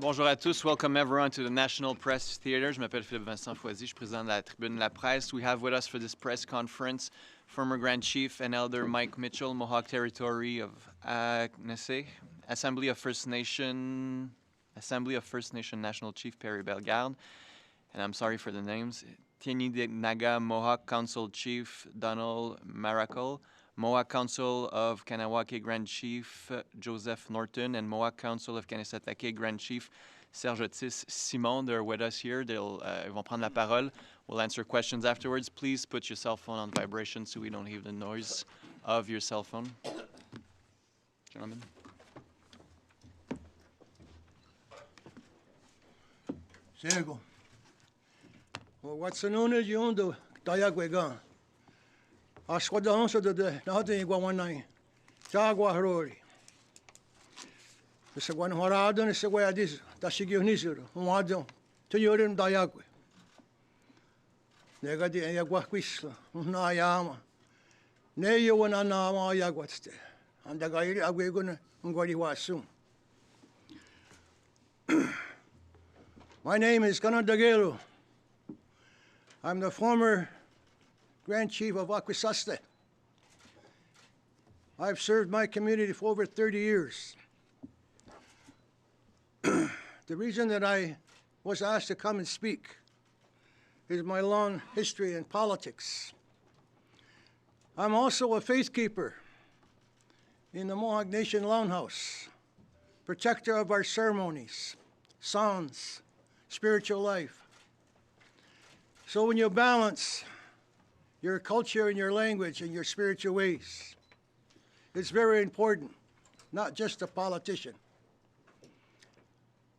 Bonjour à tous. Welcome everyone to the National Press Theatre. Je m'appelle Philippe Vincent Foisy. Je suis président de la Tribune de la Presse. We have with us for this press conference former Grand Chief and Elder Mike Mitchell, Mohawk Territory of Agnesé, Assembly of First Nation National Chief Perry Bellegarde, and I'm sorry for the names, Naga Mohawk Council Chief Donald Maracle, Mohawk Council of Kanawake Grand Chief Joseph Norton, and Mohawk Council of Kanesatake Grand Chief Serge Otis Simon. They're with us here. Ils vont prendre la parole. We'll answer questions afterwards. Please put your cell phone on vibration so we don't hear the noise of your cell phone. Gentlemen. Sego. Well, what's the known as you on the Dayagwegan? I squad the answer to the nothing go one night. Jagua Harori. The second Horadon is the way I did that she give Nisur, Wadon, to your in Dayagwe. Negati Ayaguaquisla, Nayama. Nay, you want an Nama Yaguaste. And the guy are going to go to soon. My name is Kanan Dagero. I'm the former Grand Chief of Aquisaste. I've served my community for over 30 years. The reason that I was asked to come and speak is my long history in politics. I'm also a faith keeper in the Mohawk Nation Longhouse, protector of our ceremonies, songs, spiritual life. So when you balance your culture and your language and your spiritual ways, it's very important, not just a politician,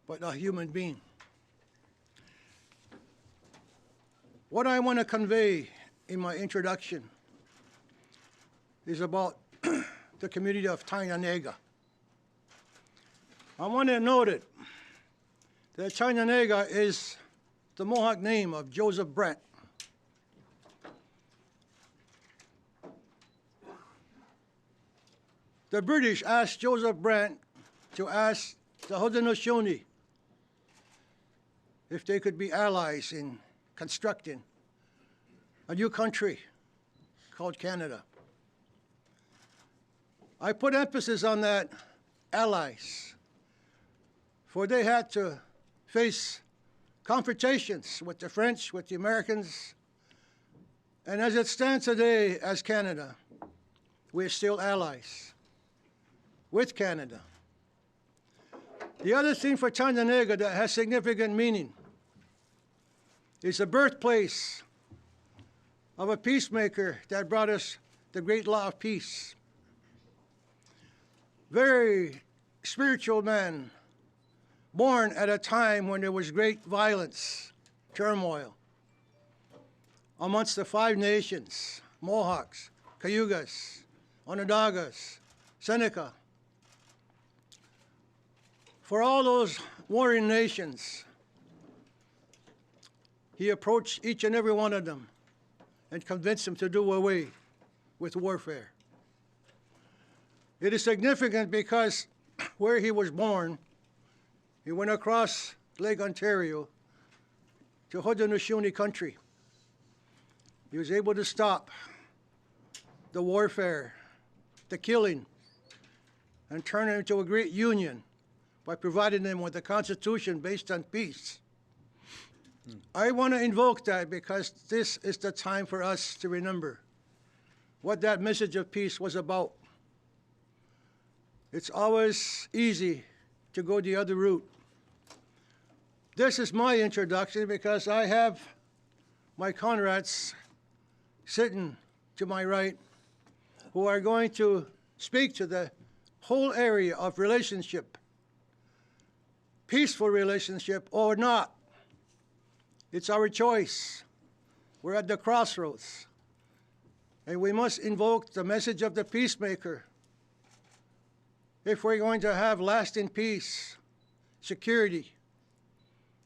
but a human being. What I want to convey in my introduction is about the community of Tainanega. I want to note it, that Tainanega is the Mohawk name of Joseph Brent. The British asked Joseph Brent to ask the Haudenosaunee if they could be allies in constructing a new country called Canada. I put emphasis on that, allies, for they had to face confrontations with the French, with the Americans, and as it stands today as Canada, we're still allies with Canada. The other thing for Tainanega that has significant meaning is the birthplace of a peacemaker that brought us the great law of peace. Very spiritual man, born at a time when there was great violence, turmoil amongst the 5 nations, Mohawks, Cayugas, Onondagas, Seneca. For all those warring nations, he approached each and every one of them and convinced them to do away with warfare. It is significant because where he was born, he went across Lake Ontario to Haudenosaunee country. He was able to stop the warfare, the killing, and turn it into a great union by providing them with a constitution based on peace. I want to invoke that because this is the time for us to remember what that message of peace was about. It's always easy to go the other route. This is my introduction because I have my comrades sitting to my right who are going to speak to the whole area of relationship, peaceful relationship or not. It's our choice. We're at the crossroads. And we must invoke the message of the peacemaker if we're going to have lasting peace, security,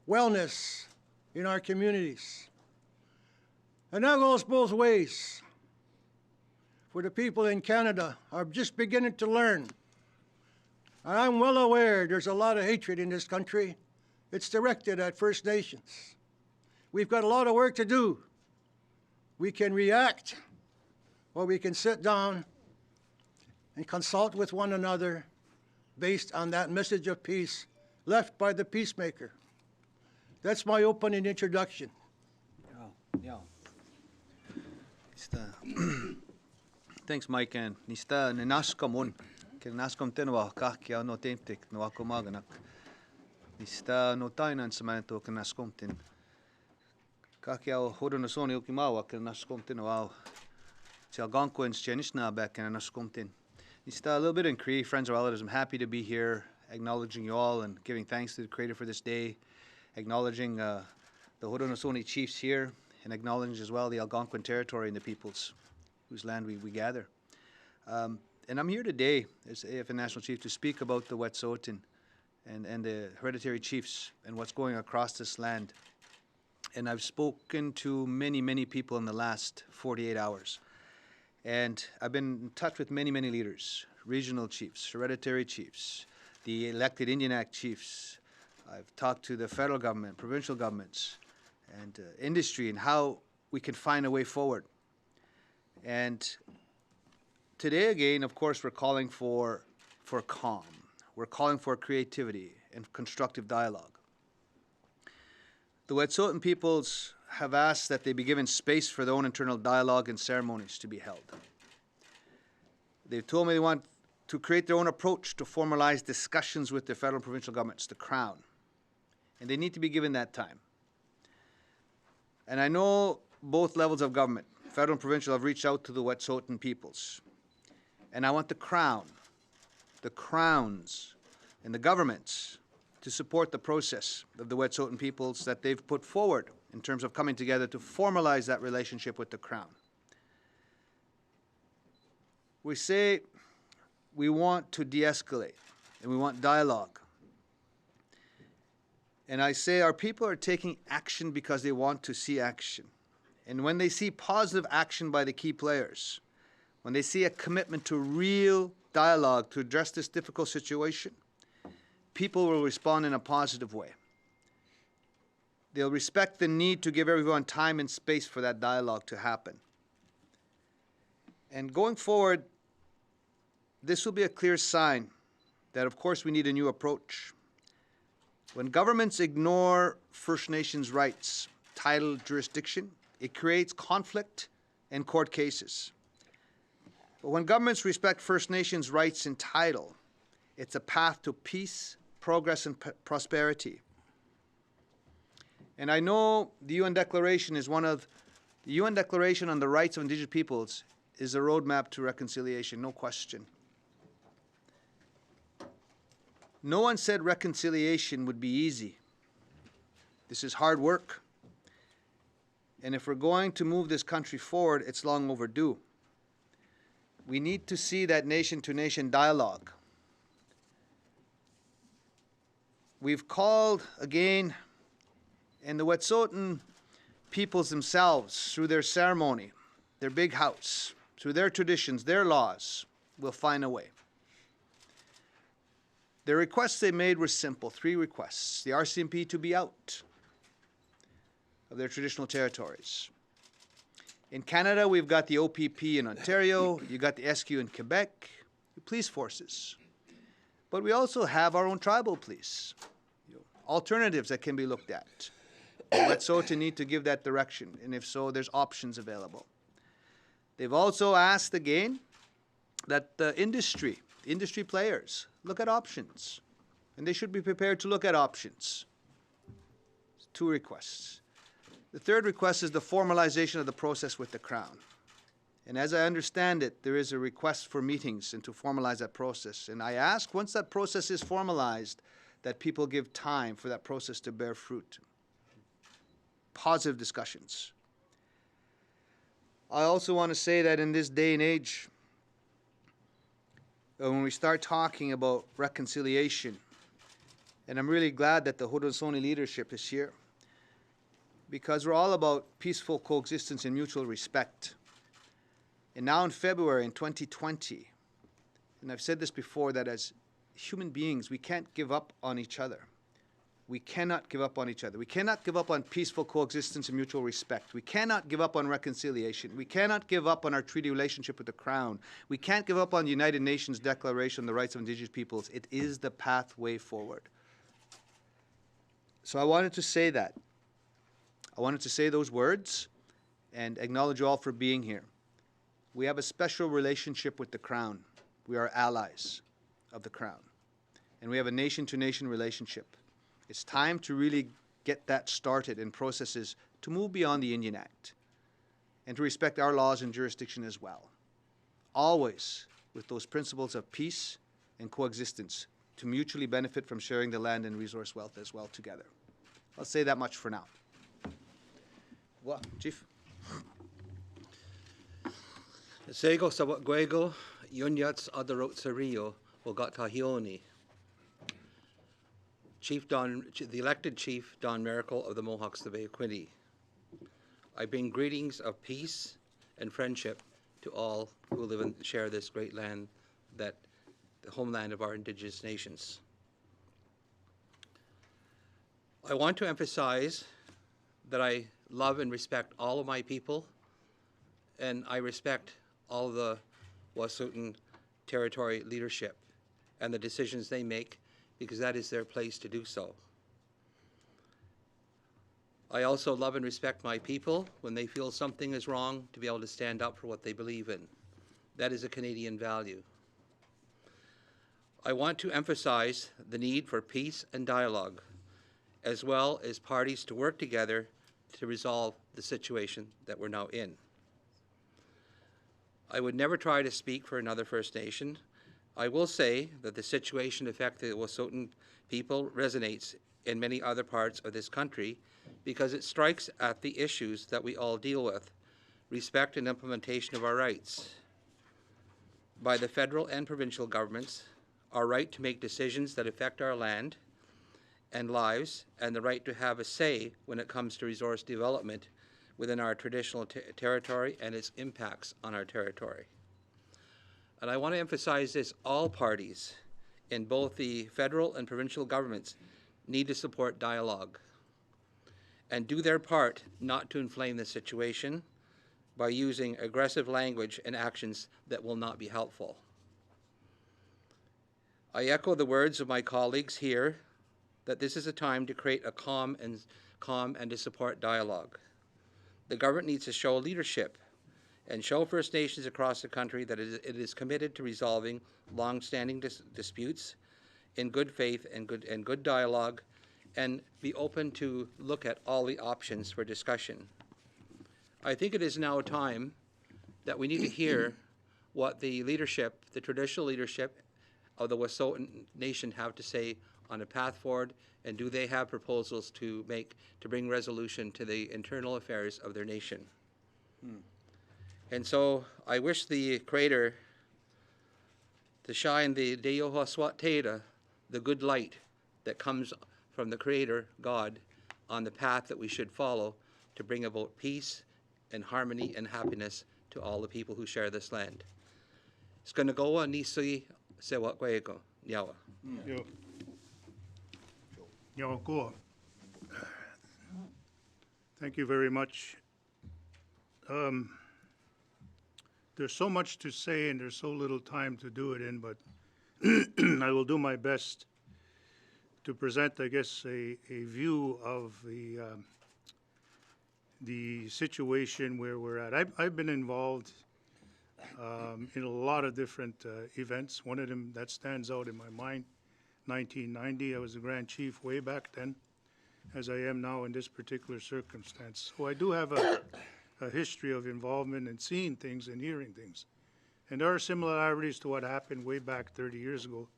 wellness in our communities. And that goes both ways. For the people in Canada are just beginning to learn. And I'm well aware there's a lot of hatred in this country, It's directed at First Nations. We've got a lot of work to do. We can react, or we can sit down and consult with one another based on that message of peace left by the peacemaker. That's my opening introduction. Yeah. Thanks, Mike. And nista nenaskom un ke naskom tenwa kakia no temptik no akomaganak. Nista no tainan samanto ke naskom ten. Kakia hodo no soni ukimawa ke naskom ten wow. Tia gankoins chenishna back and naskom ten. Nista a little bit in Cree, friends and relatives. I'm happy to be here, acknowledging you all and giving thanks to the Creator for this day, acknowledging the Haudenosaunee chiefs here, and acknowledging as well the Algonquin territory and the peoples whose land we gather. And I'm here today as AFN National Chief to speak about the Wet'suwet'en and the hereditary chiefs and what's going across this land. And I've spoken to many, many people in the last 48 hours. And I've been in touch with many, many leaders, regional chiefs, hereditary chiefs, the elected Indian Act chiefs. I've talked to the federal government, provincial governments, and industry, and how we can find a way forward. And today again, of course, we're calling for calm. We're calling for creativity and constructive dialogue. The Wet'suwet'en peoples have asked that they be given space for their own internal dialogue and ceremonies to be held. They've told me they want to create their own approach to formalize discussions with the federal and provincial governments, the Crown. And they need to be given that time. And I know both levels of government, federal and provincial, have reached out to the Wet'suwet'en peoples. And I want the Crown, the Crowns, and the governments to support the process of the Wet'suwet'en peoples that they've put forward in terms of coming together to formalize that relationship with the Crown. We say we want to de-escalate and we want dialogue. And I say our people are taking action because they want to see action. And when they see positive action by the key players, when they see a commitment to real dialogue to address this difficult situation, people will respond in a positive way. They'll respect the need to give everyone time and space for that dialogue to happen. And going forward, this will be a clear sign that, of course, we need a new approach. When governments ignore First Nations rights, title, jurisdiction, it creates conflict and court cases. But when governments respect First Nations rights and title, it's a path to peace, progress, and prosperity. And I know the UN Declaration is the UN Declaration on the Rights of Indigenous Peoples is a roadmap to reconciliation, no question. No one said reconciliation would be easy. This is hard work. And if we're going to move this country forward, it's long overdue. We need to see that nation-to-nation dialogue. We've called again, and the Wet'suwet'en peoples themselves, through their ceremony, their big house, through their traditions, their laws, will find a way. The requests they made were simple, 3 requests. The RCMP to be out of their traditional territories. In Canada, we've got the OPP in Ontario, you've got the SQ in Quebec, the police forces. But we also have our own tribal police, alternatives that can be looked at. Wet'suwet'en need to give that direction, and if so, there's options available. They've also asked again that the industry players look at options, and they should be prepared to look at options. 2 requests. The 3rd request is the formalization of the process with the Crown. And as I understand it, there is a request for meetings and to formalize that process. And I ask, once that process is formalized, that people give time for that process to bear fruit. Positive discussions. I also want to say that in this day and age, when we start talking about reconciliation, and I'm really glad that the Haudenosaunee leadership is here, because we're all about peaceful coexistence and mutual respect. And now in February in 2020, and I've said this before, that as human beings, we can't give up on each other. We cannot give up on each other. We cannot give up on peaceful coexistence and mutual respect. We cannot give up on reconciliation. We cannot give up on our treaty relationship with the Crown. We can't give up on the United Nations Declaration on the Rights of Indigenous Peoples. It is the pathway forward. So I wanted to say that. I wanted to say those words and acknowledge you all for being here. We have a special relationship with the Crown. We are allies of the Crown. And we have a nation-to-nation relationship. It's time to really get that started in processes to move beyond the Indian Act and to respect our laws and jurisdiction as well. Always with those principles of peace and coexistence to mutually benefit from sharing the land and resource wealth as well together. I'll say that much for now. Well, Chief. Sego sa Guego, Yunyats Adarot Sario, Ogatahioni. The elected Chief Don Miracle of the Mohawks of the Bay of Quinte. I bring greetings of peace and friendship to all who live and share this great land, the homeland of our Indigenous nations. I want to emphasize that I love and respect all of my people, and I respect all of the Wet'suwet'en Territory leadership and the decisions they make, because that is their place to do so. I also love and respect my people when they feel something is wrong, to be able to stand up for what they believe in. That is a Canadian value. I want to emphasize the need for peace and dialogue, as well as parties to work together to resolve the situation that we're now in. I would never try to speak for another First Nation. I will say that the situation affecting the Wet'suwet'en people resonates in many other parts of this country because it strikes at the issues that we all deal with, respect and implementation of our rights by the federal and provincial governments, our right to make decisions that affect our land and lives, and the right to have a say when it comes to resource development within our traditional territory and its impacts on our territory. And I want to emphasize this, all parties in both the federal and provincial governments need to support dialogue and do their part not to inflame the situation by using aggressive language and actions that will not be helpful. I echo the words of my colleagues here that this is a time to create a calm and to support dialogue. The government needs to show leadership and show First Nations across the country that it is committed to resolving long-standing disputes in good faith and good dialogue, and be open to look at all the options for discussion. I think it is now time that we need to hear what the leadership, the traditional leadership of the Wet'suwet'en Nation have to say on a path forward, and do they have proposals to bring resolution to the internal affairs of their nation. And so I wish the Creator to shine the Deyohaswat the good light that comes from the Creator, God, on the path that we should follow to bring about peace and harmony and happiness to all the people who share this land. Skanagoa nisui sewa kwego nyawa. Yawakoa. Thank you very much. There's so much to say and there's so little time to do it in, but I will do my best to present, I guess, a view of the situation where we're at. I've been involved in a lot of different events. One of them that stands out in my mind, 1990, I was the Grand Chief way back then, as I am now in this particular circumstance. So I do have a history of involvement and seeing things and hearing things. And there are similarities to what happened way back 30 years ago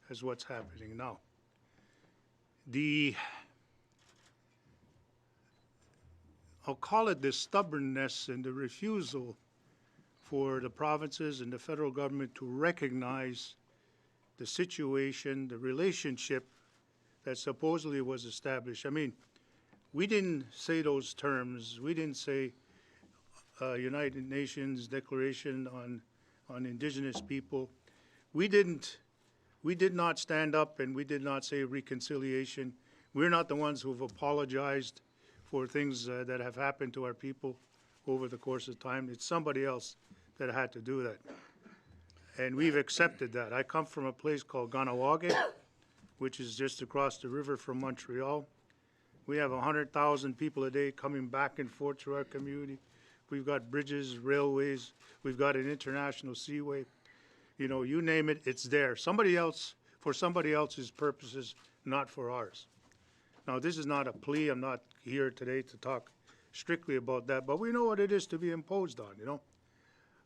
as what's happening now. I'll call it the stubbornness and the refusal for the provinces and the federal government to recognize the situation, the relationship that supposedly was established. I mean, we didn't say those terms. We didn't say United Nations Declaration on Indigenous People. We did not stand up and we did not say reconciliation. We're not the ones who've apologized for things that have happened to our people over the course of time. It's somebody else that had to do that. And we've accepted that. I come from a place called Ganawage, which is just across the river from Montreal. We have 100,000 people a day coming back and forth through our community. We've got bridges, railways, we've got an international seaway. You know, you name it, it's there. Somebody else, for somebody else's purposes, not for ours. Now, this is not a plea. I'm not here today to talk strictly about that, but we know what it is to be imposed on, you know.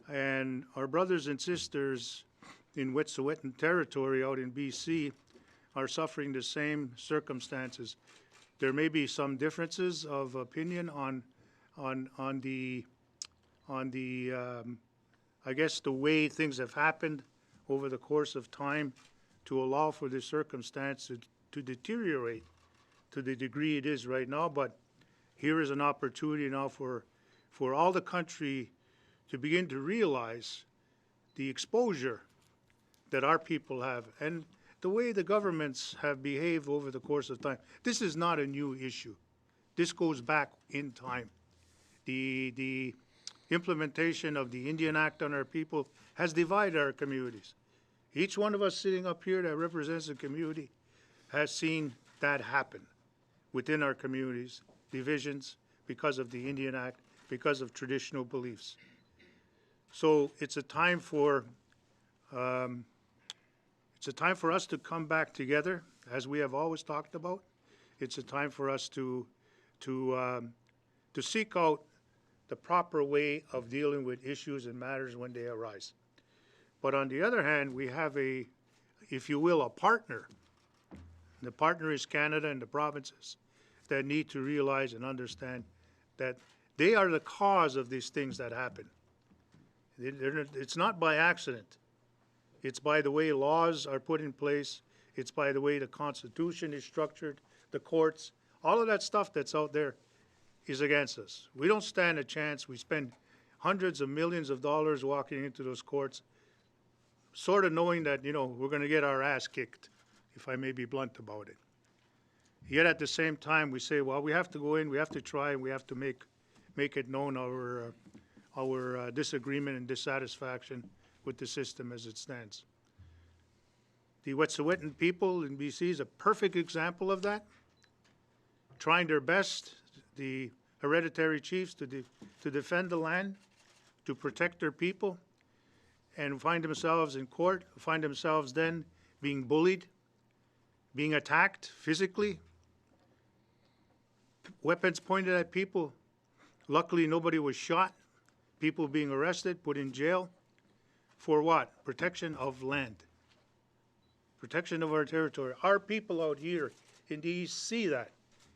And our brothers and sisters in Wet'suwet'en territory out in BC are suffering the same circumstances. There may be some differences of opinion on the I guess the way things have happened over the course of time to allow for this circumstance to deteriorate to the degree it is right now. But here is an opportunity now for all the country to begin to realize the exposure that our people have and the way the governments have behaved over the course of time. This is not a new issue. This goes back in time. The implementation of the Indian Act on our people has divided our communities. Each one of us sitting up here that represents a community has seen that happen within our communities, divisions because of the Indian Act, because of traditional beliefs. So it's a time for us to come back together, as we have always talked about. It's a time for us to seek out the proper way of dealing with issues and matters when they arise. But on the other hand, we have if you will, a partner. The partner is Canada and the provinces that need to realize and understand that they are the cause of these things that happen. It's not by accident. It's by the way laws are put in place. It's by the way the Constitution is structured, the courts. All of that stuff that's out there is against us. We don't stand a chance. We spend hundreds of millions of dollars walking into those courts, sort of knowing that, you know, we're going to get our ass kicked, if I may be blunt about it. Yet at the same time, we say, well, we have to go in, we have to try, and we have to make it known our disagreement and dissatisfaction with the system as it stands. The Wet'suwet'en people in BC is a perfect example of that, trying their best, the hereditary chiefs, to defend the land, to protect their people, and find themselves in court, find themselves then being bullied, being attacked physically, weapons pointed at people. Luckily, nobody was shot. People being arrested, put in jail. For what? Protection of land. Protection of our territory. Our people out here in the East see that,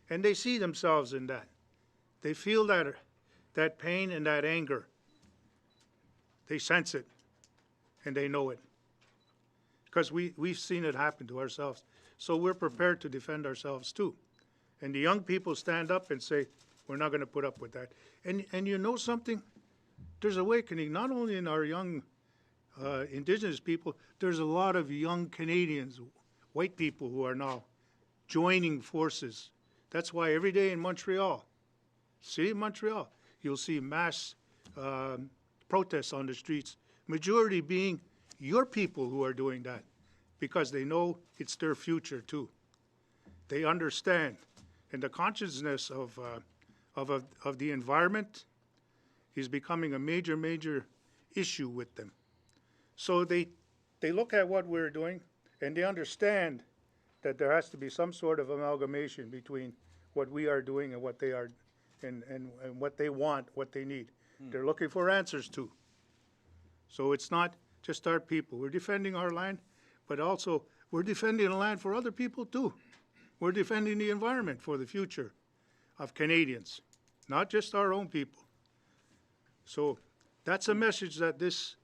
and they see themselves in that. They feel that pain and that anger. They sense it, and they know it. Because we've seen it happen to ourselves. So we're prepared to defend ourselves too. And the young people stand up and say, we're not going to put up with that. And you know something? There's awakening, not only in our young Indigenous people, there's a lot of young Canadians, white people who are now joining forces. That's why every day in Montreal, city of Montreal, you'll see mass protests on the streets, majority being your people who are doing that, because they know it's their future too. They understand. And the consciousness of the environment is becoming a major, major issue with them. So they look at what we're doing, and they understand that there has to be some sort of amalgamation between what we are doing and what they are, and what they want, what they need. They're looking for answers too. So it's not just our people. We're defending our land, but also we're defending the land for other people too. We're defending the environment for the future of Canadians, not just our own people. So that's a message that this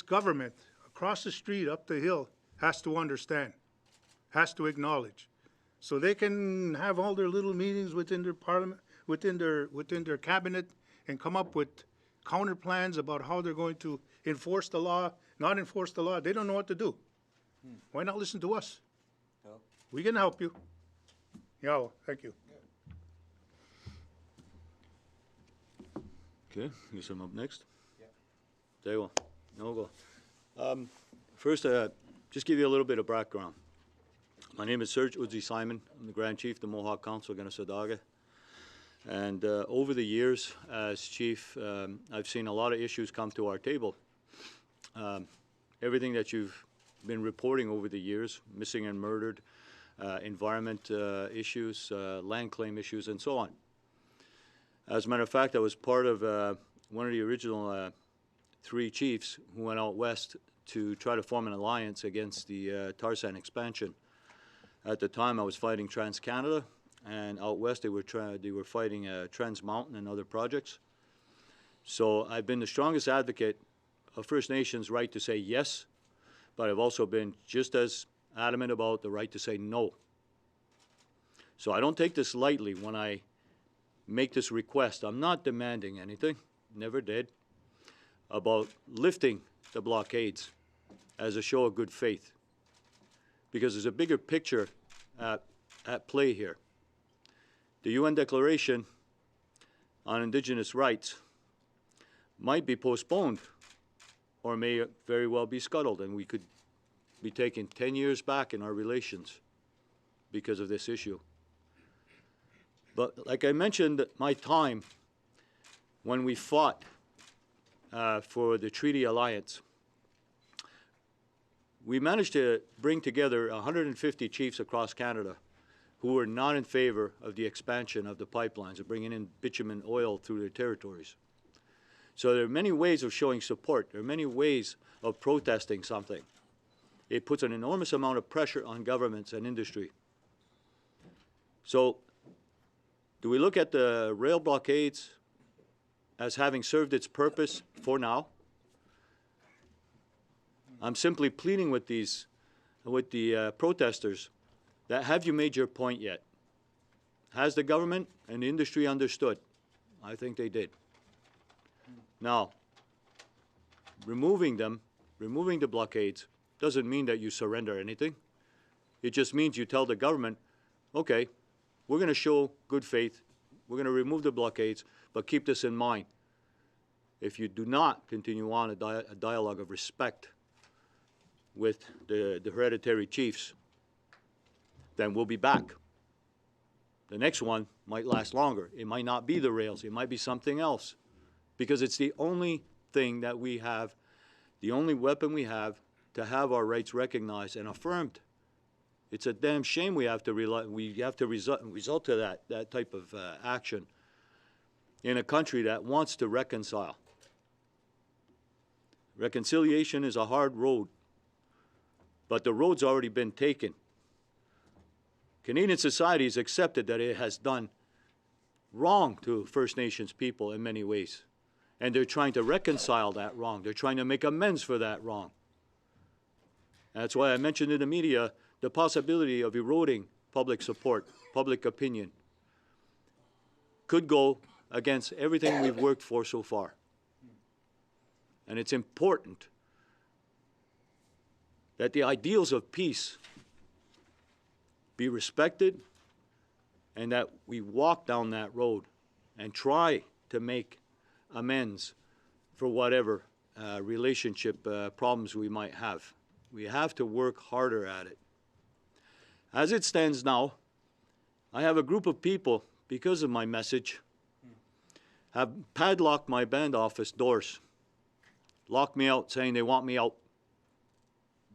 government across the street, up the hill, has to understand, has to acknowledge. So they can have all their little meetings within their parliament, within their cabinet, and come up with counter plans about how they're going to enforce the law, not enforce the law. They don't know what to do. Why not listen to us? We can help you. Yeah, thank you. Okay, guess I'm up next. Yeah. There you go. No go. First, just give you a little bit of background. My name is Serge Udzi Simon. I'm the Grand Chief of the Mohawk Council of Ganasadaga. And over the years, as Chief, I've seen a lot of issues come to our table. Everything that you've been reporting over the years, missing and murdered, environment issues, land claim issues, and so on. As a matter of fact, I was part of one of the original 3 chiefs who went out west to try to form an alliance against the tar sand expansion. At the time, I was fighting Trans-Canada, and out west they were fighting Trans Mountain and other projects. So I've been the strongest advocate of First Nations' right to say yes, but I've also been just as adamant about the right to say no. So I don't take this lightly when I make this request. I'm not demanding anything, never did, about lifting the blockades as a show of good faith, because there's a bigger picture at play here. The UN Declaration on Indigenous Rights might be postponed or may very well be scuttled, and we could be taking 10 years back in our relations because of this issue. But like I mentioned, my time when we fought for the Treaty Alliance, we managed to bring together 150 chiefs across Canada who were not in favor of the expansion of the pipelines and bringing in bitumen oil through their territories. So there are many ways of showing support. There are many ways of protesting something. It puts an enormous amount of pressure on governments and industry. So do we look at the rail blockades as having served its purpose for now? I'm simply pleading with the protesters that have you made your point yet? Has the government and the industry understood? I think they did. Now, removing the blockades doesn't mean that you surrender anything. It just means you tell the government, okay, we're going to show good faith, we're going to remove the blockades, but keep this in mind. If you do not continue on a dialogue of respect with the hereditary chiefs, then we'll be back. The next one might last longer. It might not be the rails, it might be something else, because it's the only thing that we have, the only weapon we have to have our rights recognized and affirmed. It's a damn shame we have to resort to that type of action in a country that wants to reconcile. Reconciliation is a hard road, but the road's already been taken. Canadian society has accepted that it has done wrong to First Nations people in many ways, and they're trying to reconcile that wrong. They're trying to make amends for that wrong. And that's why I mentioned in the media the possibility of eroding public support, public opinion, could go against everything we've worked for so far. And it's important that the ideals of peace be respected and that we walk down that road and try to make amends for whatever relationship problems we might have. We have to work harder at it. As it stands now, I have a group of people, because of my message, have padlocked my band office doors, locked me out, saying they want me out.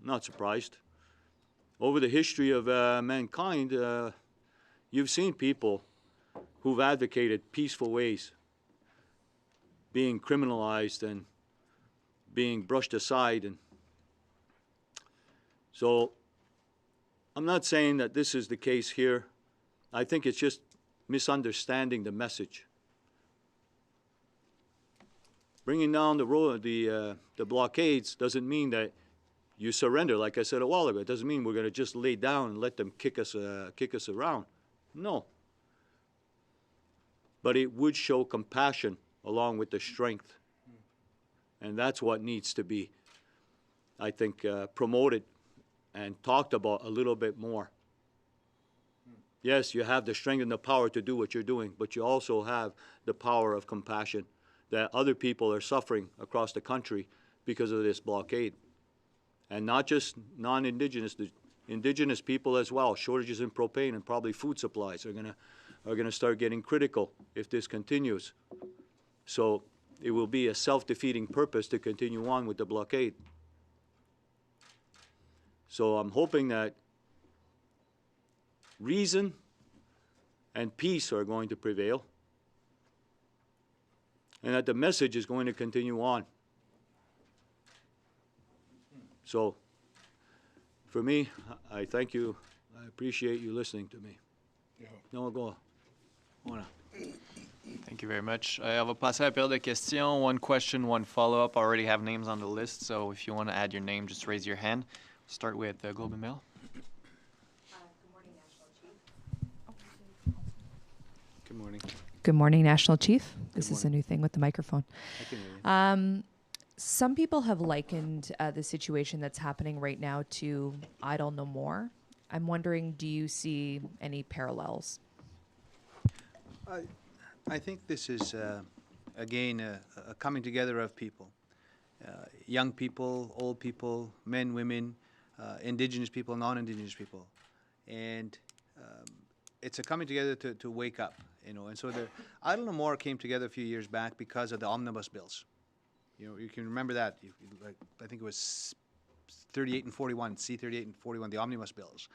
I'm not surprised. Over the history of mankind, you've seen people who've advocated peaceful ways being criminalized and being brushed aside. And so I'm not saying that this is the case here. I think it's just misunderstanding the message. Bringing down the blockades doesn't mean that you surrender, like I said a while ago. It doesn't mean we're going to just lay down and let them kick us around. No. But it would show compassion along with the strength. And that's what needs to be, I think, promoted and talked about a little bit more. Yes, you have the strength and the power to do what you're doing, but you also have the power of compassion that other people are suffering across the country because of this blockade. And not just non-Indigenous, the Indigenous people as well. Shortages in propane and probably food supplies are gonna start getting critical if this continues. So it will be a self-defeating purpose to continue on with the blockade. So I'm hoping that reason and peace are going to prevail, and that the message is going to continue on. So, for me, I thank you. I appreciate you listening to me. No, go on. Thank you very much. On va passer à la période de questions. One question, one follow-up. I already have names on the list, so if you want to add your name, just raise your hand. Start with Globe and Mail. Good morning. Good morning, National Chief. This is a new thing with the microphone. I can hear you. Some people have likened the situation that's happening right now to Idle No More. I'm wondering, do you see any parallels? I think this is, again, a coming together of people. Young people, old people, men, women, Indigenous people, non-Indigenous people. And it's a coming together to wake up, you know. And so the Idle No More came together a few years back because of the omnibus bills. You know, you can remember that. I think it was 38 and 41, C-38 and 41, the omnibus bills.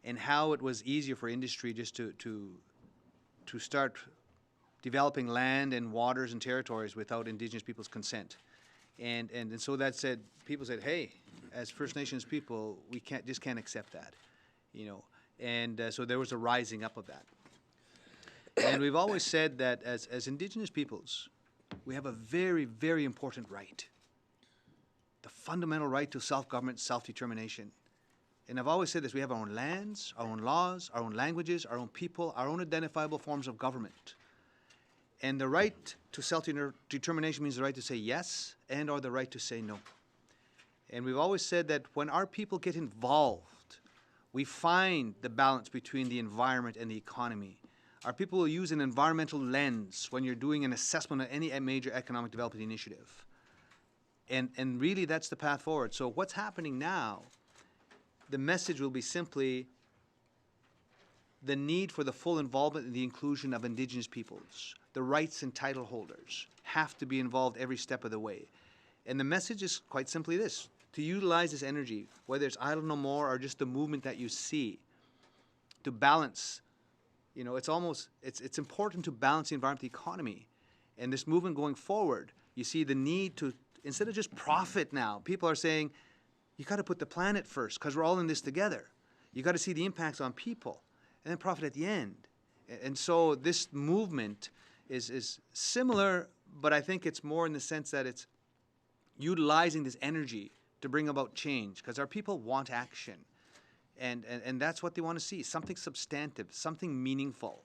And how it was easier for industry just to start developing land and waters and territories without Indigenous people's consent. And so that said, people said, hey, as First Nations people, we can't accept that, you know. And so there was a rising up of that. And we've always said that as Indigenous peoples, we have a very, very important right. The fundamental right to self-government, self-determination. And I've always said this, we have our own lands, our own laws, our own languages, our own people, our own identifiable forms of government. And the right to self-determination means the right to say yes and or the right to say no. And we've always said that when our people get involved, we find the balance between the environment and the economy. Our people will use an environmental lens when you're doing an assessment of any major economic development initiative. And really that's the path forward. So what's happening now, the message will be simply the need for the full involvement and the inclusion of Indigenous peoples. The rights and title holders have to be involved every step of the way. And the message is quite simply this: to utilize this energy, whether it's Idle No More or just the movement that you see, to balance, you know, it's important to balance the environment, the economy. And this movement going forward, you see the need to, instead of just profit now, people are saying, you got to put the planet first because we're all in this together. You got to see the impacts on people and then profit at the end. And so this movement is similar, but I think it's more in the sense that it's utilizing this energy to bring about change, because our people want action. And that's what they want to see, something substantive, something meaningful.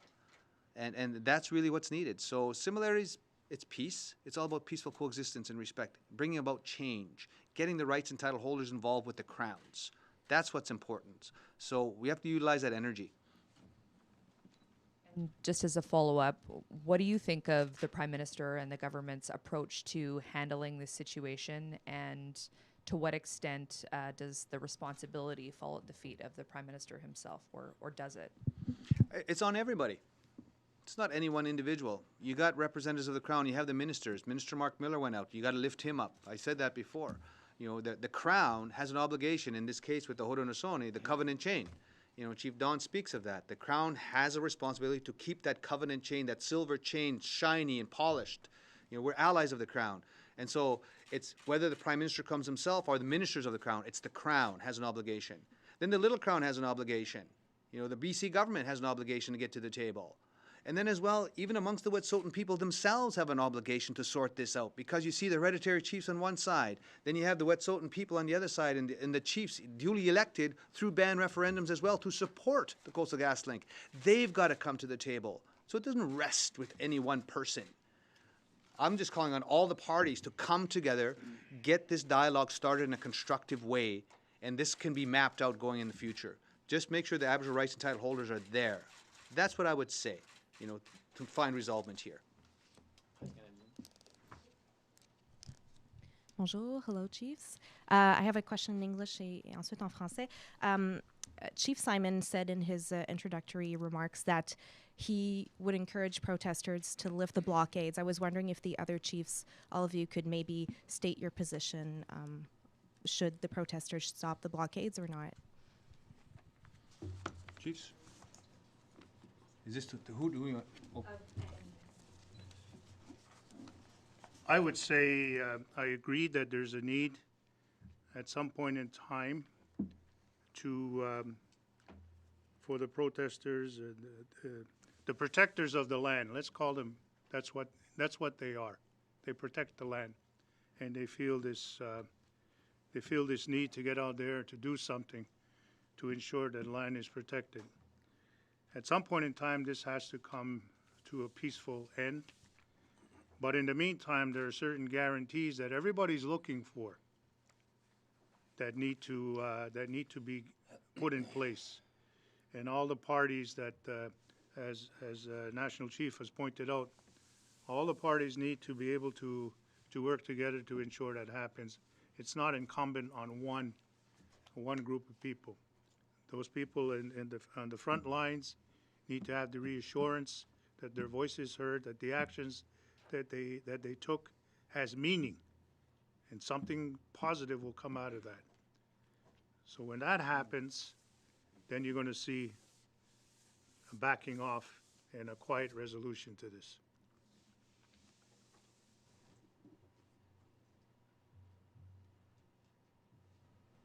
And that's really what's needed. So similarities, it's peace. It's all about peaceful coexistence and respect, bringing about change, getting the rights and title holders involved with the crowns. That's what's important. So we have to utilize that energy. And just as a follow-up, what do you think of the Prime Minister and the government's approach to handling this situation, and to what extent does the responsibility fall at the feet of the Prime Minister himself, or does it? It's on everybody. It's not any one individual. You got representatives of the Crown, you have the ministers. Minister Mark Miller went out. You got to lift him up. I said that before. You know, the Crown has an obligation, in this case with the Haudenosaunee, the covenant chain. You know, Chief Don speaks of that. The Crown has a responsibility to keep that covenant chain, that silver chain, shiny and polished. You know, we're allies of the Crown. And so it's whether the Prime Minister comes himself or the ministers of the Crown, it's the Crown has an obligation. Then the Little Crown has an obligation. You know, the BC government has an obligation to get to the table. And then as well, even amongst the Wet'suwet'en people themselves have an obligation to sort this out, because you see the hereditary chiefs on one side, then you have the Wet'suwet'en people on the other side, and the chiefs duly elected through ban referendums as well to support the Coastal GasLink. They've got to come to the table. So it doesn't rest with any one person. I'm just calling on all the parties to come together, get this dialogue started in a constructive way, and this can be mapped out going in the future. Just make sure the Aboriginal rights and title holders are there. That's what I would say, you know, to find resolvement here. Bonjour, hello, Chiefs. I have a question in English et ensuite en français. Chief Simon said in his introductory remarks that he would encourage protesters to lift the blockades. I was wondering if the other chiefs, all of you, could maybe state your position. Should the protesters stop the blockades or not? Chiefs? Is this to who do we want? Oh. I would say I agree that there's a need at some point in time to for the protesters, the protectors of the land. Let's call them. That's what they are. They protect the land, and they feel this need to get out there to do something to ensure that land is protected. At some point in time, this has to come to a peaceful end. But in the meantime, there are certain guarantees that everybody's looking for that need to be put in place. And all the parties that, as National Chief has pointed out, all the parties need to be able to work together to ensure that happens. It's not incumbent on one group of people. Those people on the front lines need to have the reassurance that their voice is heard, that the actions that they took has meaning, and something positive will come out of that. So when that happens, then you're going to see a backing off and a quiet resolution to this.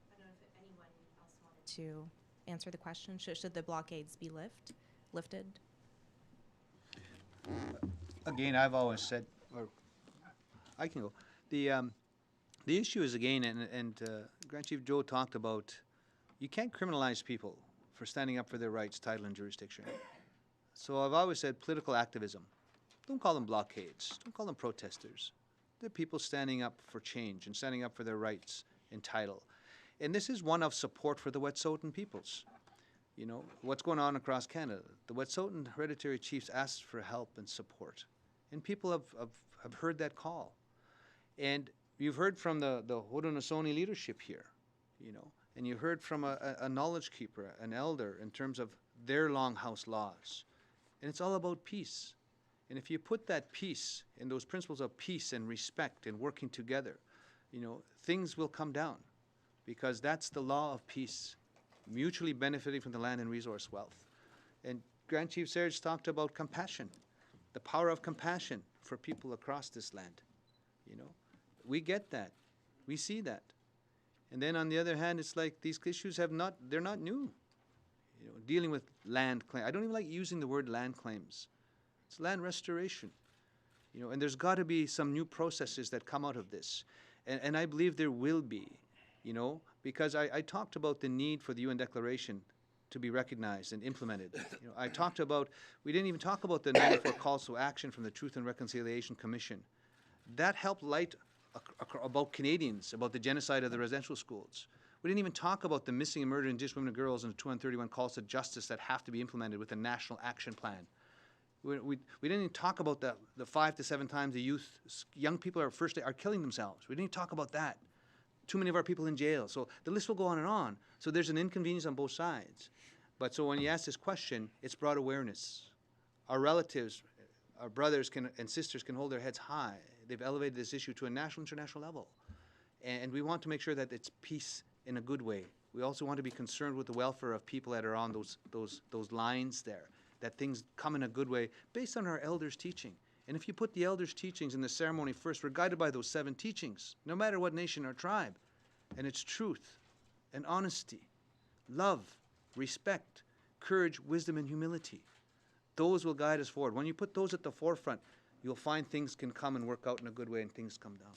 I don't know if anyone else wanted to answer the question. Should the blockades be lifted? Again, I've always said, or I can go. The issue is, again, and Grand Chief Joe talked about, you can't criminalize people for standing up for their rights, title, and jurisdiction. So I've always said political activism. Don't call them blockades. Don't call them protesters. They're people standing up for change and standing up for their rights and title. And this is one of support for the Wet'suwet'en peoples. You know, what's going on across Canada. The Wet'suwet'en hereditary chiefs asked for help and support. And people have heard that call. And you've heard from the Haudenosaunee leadership here, you know, and you heard from a knowledge keeper, an elder, in terms of their longhouse laws. And it's all about peace. And if you put that peace and those principles of peace and respect and working together, you know, things will come down, because that's the law of peace, mutually benefiting from the land and resource wealth. And Grand Chief Serge talked about compassion, the power of compassion for people across this land. You know, we get that. We see that. And then on the other hand, it's like these issues they're not new. You know, dealing with land claim. I don't even like using the word land claims. It's land restoration. You know, and there's got to be some new processes that come out of this. And I believe there will be, you know, because I talked about the need for the UN Declaration to be recognized and implemented. You know, I talked about, we didn't even talk about the 94 calls to action from the Truth and Reconciliation Commission. That helped light about Canadians, about the genocide of the residential schools. We didn't even talk about the missing and murdered Indigenous women and girls and the 231 calls to justice that have to be implemented with a national action plan. We didn't even talk about the 5 to 7 times the young people are killing themselves. We didn't even talk about that. Too many of our people in jail. So the list will go on and on. So there's an inconvenience on both sides. But so when you ask this question, it's brought awareness. Our relatives, our brothers and sisters can hold their heads high. They've elevated this issue to a national, international level. And we want to make sure that it's peace in a good way. We also want to be concerned with the welfare of people that are on those lines there, that things come in a good way based on our elders' teaching. And if you put the elders' teachings in the ceremony first, we're guided by those 7 teachings, no matter what nation or tribe. And it's truth and honesty, love, respect, courage, wisdom, and humility. Those will guide us forward. When you put those at the forefront, you'll find things can come and work out in a good way and things come down.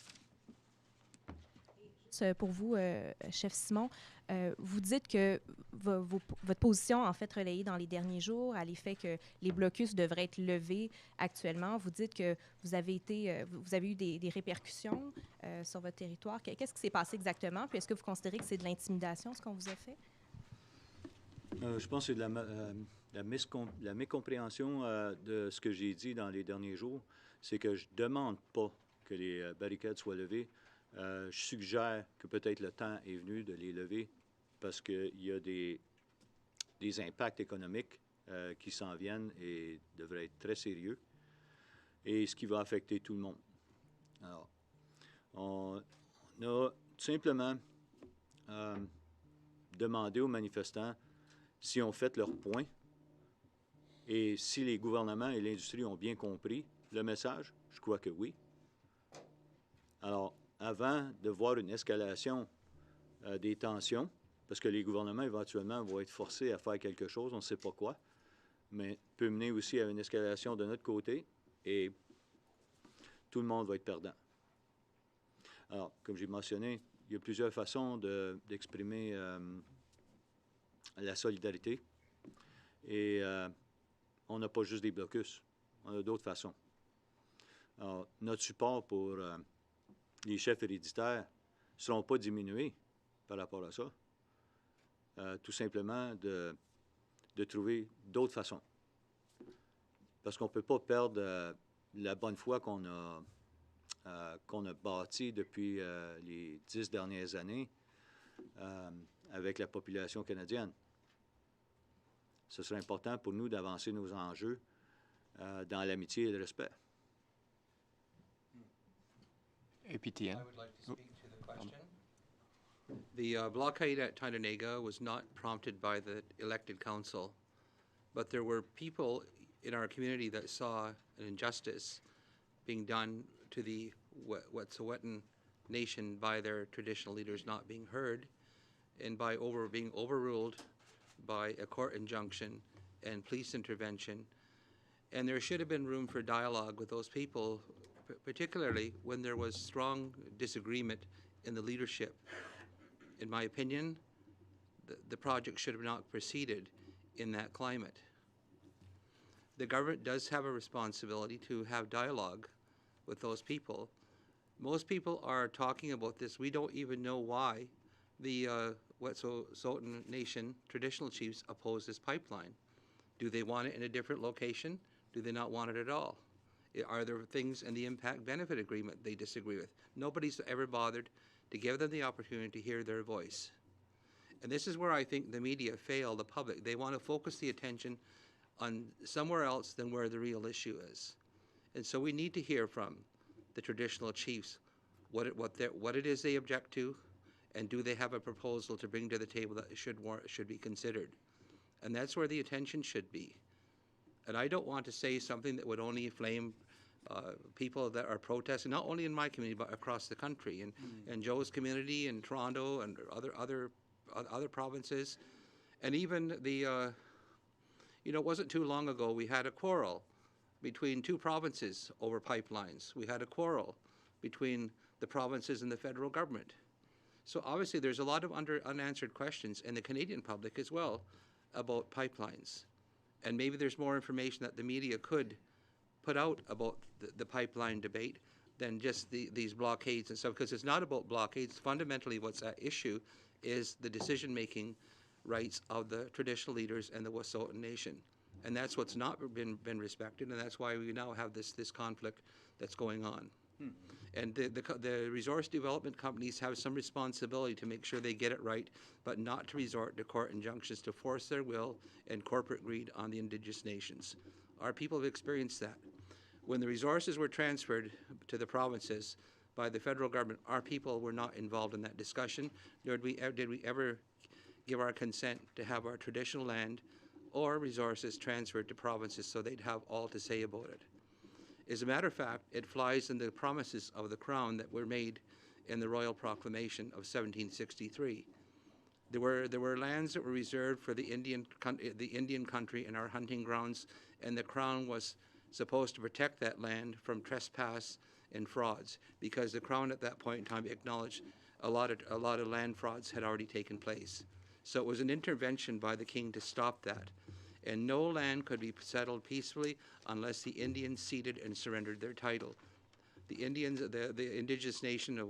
Pour vous, Chef Simon, vous dites que votre position, en fait, relayée dans les derniers jours à l'effet que les blocus devraient être levés actuellement. Vous dites que vous avez eu des répercussions sur votre territoire. Qu'est-ce qui s'est passé exactement? Puis est-ce que vous considérez que c'est de l'intimidation, ce qu'on vous a fait? Je pense que c'est de la mécompréhension de ce que j'ai dit dans les derniers jours. C'est que je ne demande pas que les barricades soient levées. Je suggère que peut-être le temps est venu de les lever parce qu'il y a des impacts économiques qui s'en viennent et devraient être très sérieux, et ce qui va affecter tout le monde. Alors, on a simplement demandé aux manifestants si on fait leur point et si les gouvernements et l'industrie ont bien compris le message. Je crois que oui. Alors, avant de voir une escalation des tensions, parce que les gouvernements éventuellement vont être forcés à faire quelque chose, on ne sait pas quoi, mais peut mener aussi à une escalation de notre côté et tout le monde va être perdant. Alors, comme j'ai mentionné, il y a plusieurs façons d'exprimer la solidarité et on n'a pas juste des blocus, on a d'autres façons. Alors, notre support pour les chefs héréditaires ne seront pas diminués par rapport à ça. Tout simplement de trouver d'autres façons. Parce qu'on ne peut pas perdre la bonne foi qu'on a bâtie depuis les 10 dernières années avec la population canadienne. Ce serait important pour nous d'avancer nos enjeux dans l'amitié et le respect. APTN. I would like to speak to the question. The blockade at Tyendinaga was not prompted by the elected council, but there were people in our community that saw an injustice being done to the Wet'suwet'en Nation by their traditional leaders not being heard, and by being overruled by a court injunction and police intervention. And there should have been room for dialogue with those people, particularly when there was strong disagreement in the leadership. In my opinion, the project should have not proceeded in that climate. The government does have a responsibility to have dialogue with those people. Most people are talking about this. We don't even know why the Wet'suwet'en Nation traditional chiefs oppose this pipeline. Do they want it in a different location? Do they not want it at all? Are there things in the impact benefit agreement they disagree with? Nobody's ever bothered to give them the opportunity to hear their voice. And this is where I think the media fail the public. They want to focus the attention on somewhere else than where the real issue is. And so we need to hear from the traditional chiefs what it is they object to, and do they have a proposal to bring to the table that should be considered. And that's where the attention should be. And I don't want to say something that would only inflame people that are protesting, not only in my community, but across the country, and Joe's community in Toronto and other provinces. And even the, it wasn't too long ago we had a quarrel between two provinces over pipelines. We had a quarrel between the provinces and the federal government. So obviously there's a lot of unanswered questions in the Canadian public as well about pipelines. And maybe there's more information that the media could put out about the pipeline debate than just these blockades and stuff, because it's not about blockades. Fundamentally what's at issue is the decision-making rights of the traditional leaders and the Wet'suwet'en Nation. And that's what's not been respected, and that's why we now have this conflict that's going on. And the resource development companies have some responsibility to make sure they get it right, but not to resort to court injunctions to force their will and corporate greed on the Indigenous nations. Our people have experienced that. When the resources were transferred to the provinces by the federal government, our people were not involved in that discussion, nor did we ever give our consent to have our traditional land or resources transferred to provinces so they'd have all to say about it. As a matter of fact, it flies in the promises of the Crown that were made in the Royal Proclamation of 1763. There were lands that were reserved for the Indian country and our hunting grounds, and the Crown was supposed to protect that land from trespass and frauds, because the Crown at that point in time acknowledged a lot of land frauds had already taken place. So it was an intervention by the King to stop that. And no land could be settled peacefully unless the Indians ceded and surrendered their title. The Indians, the Indigenous nation of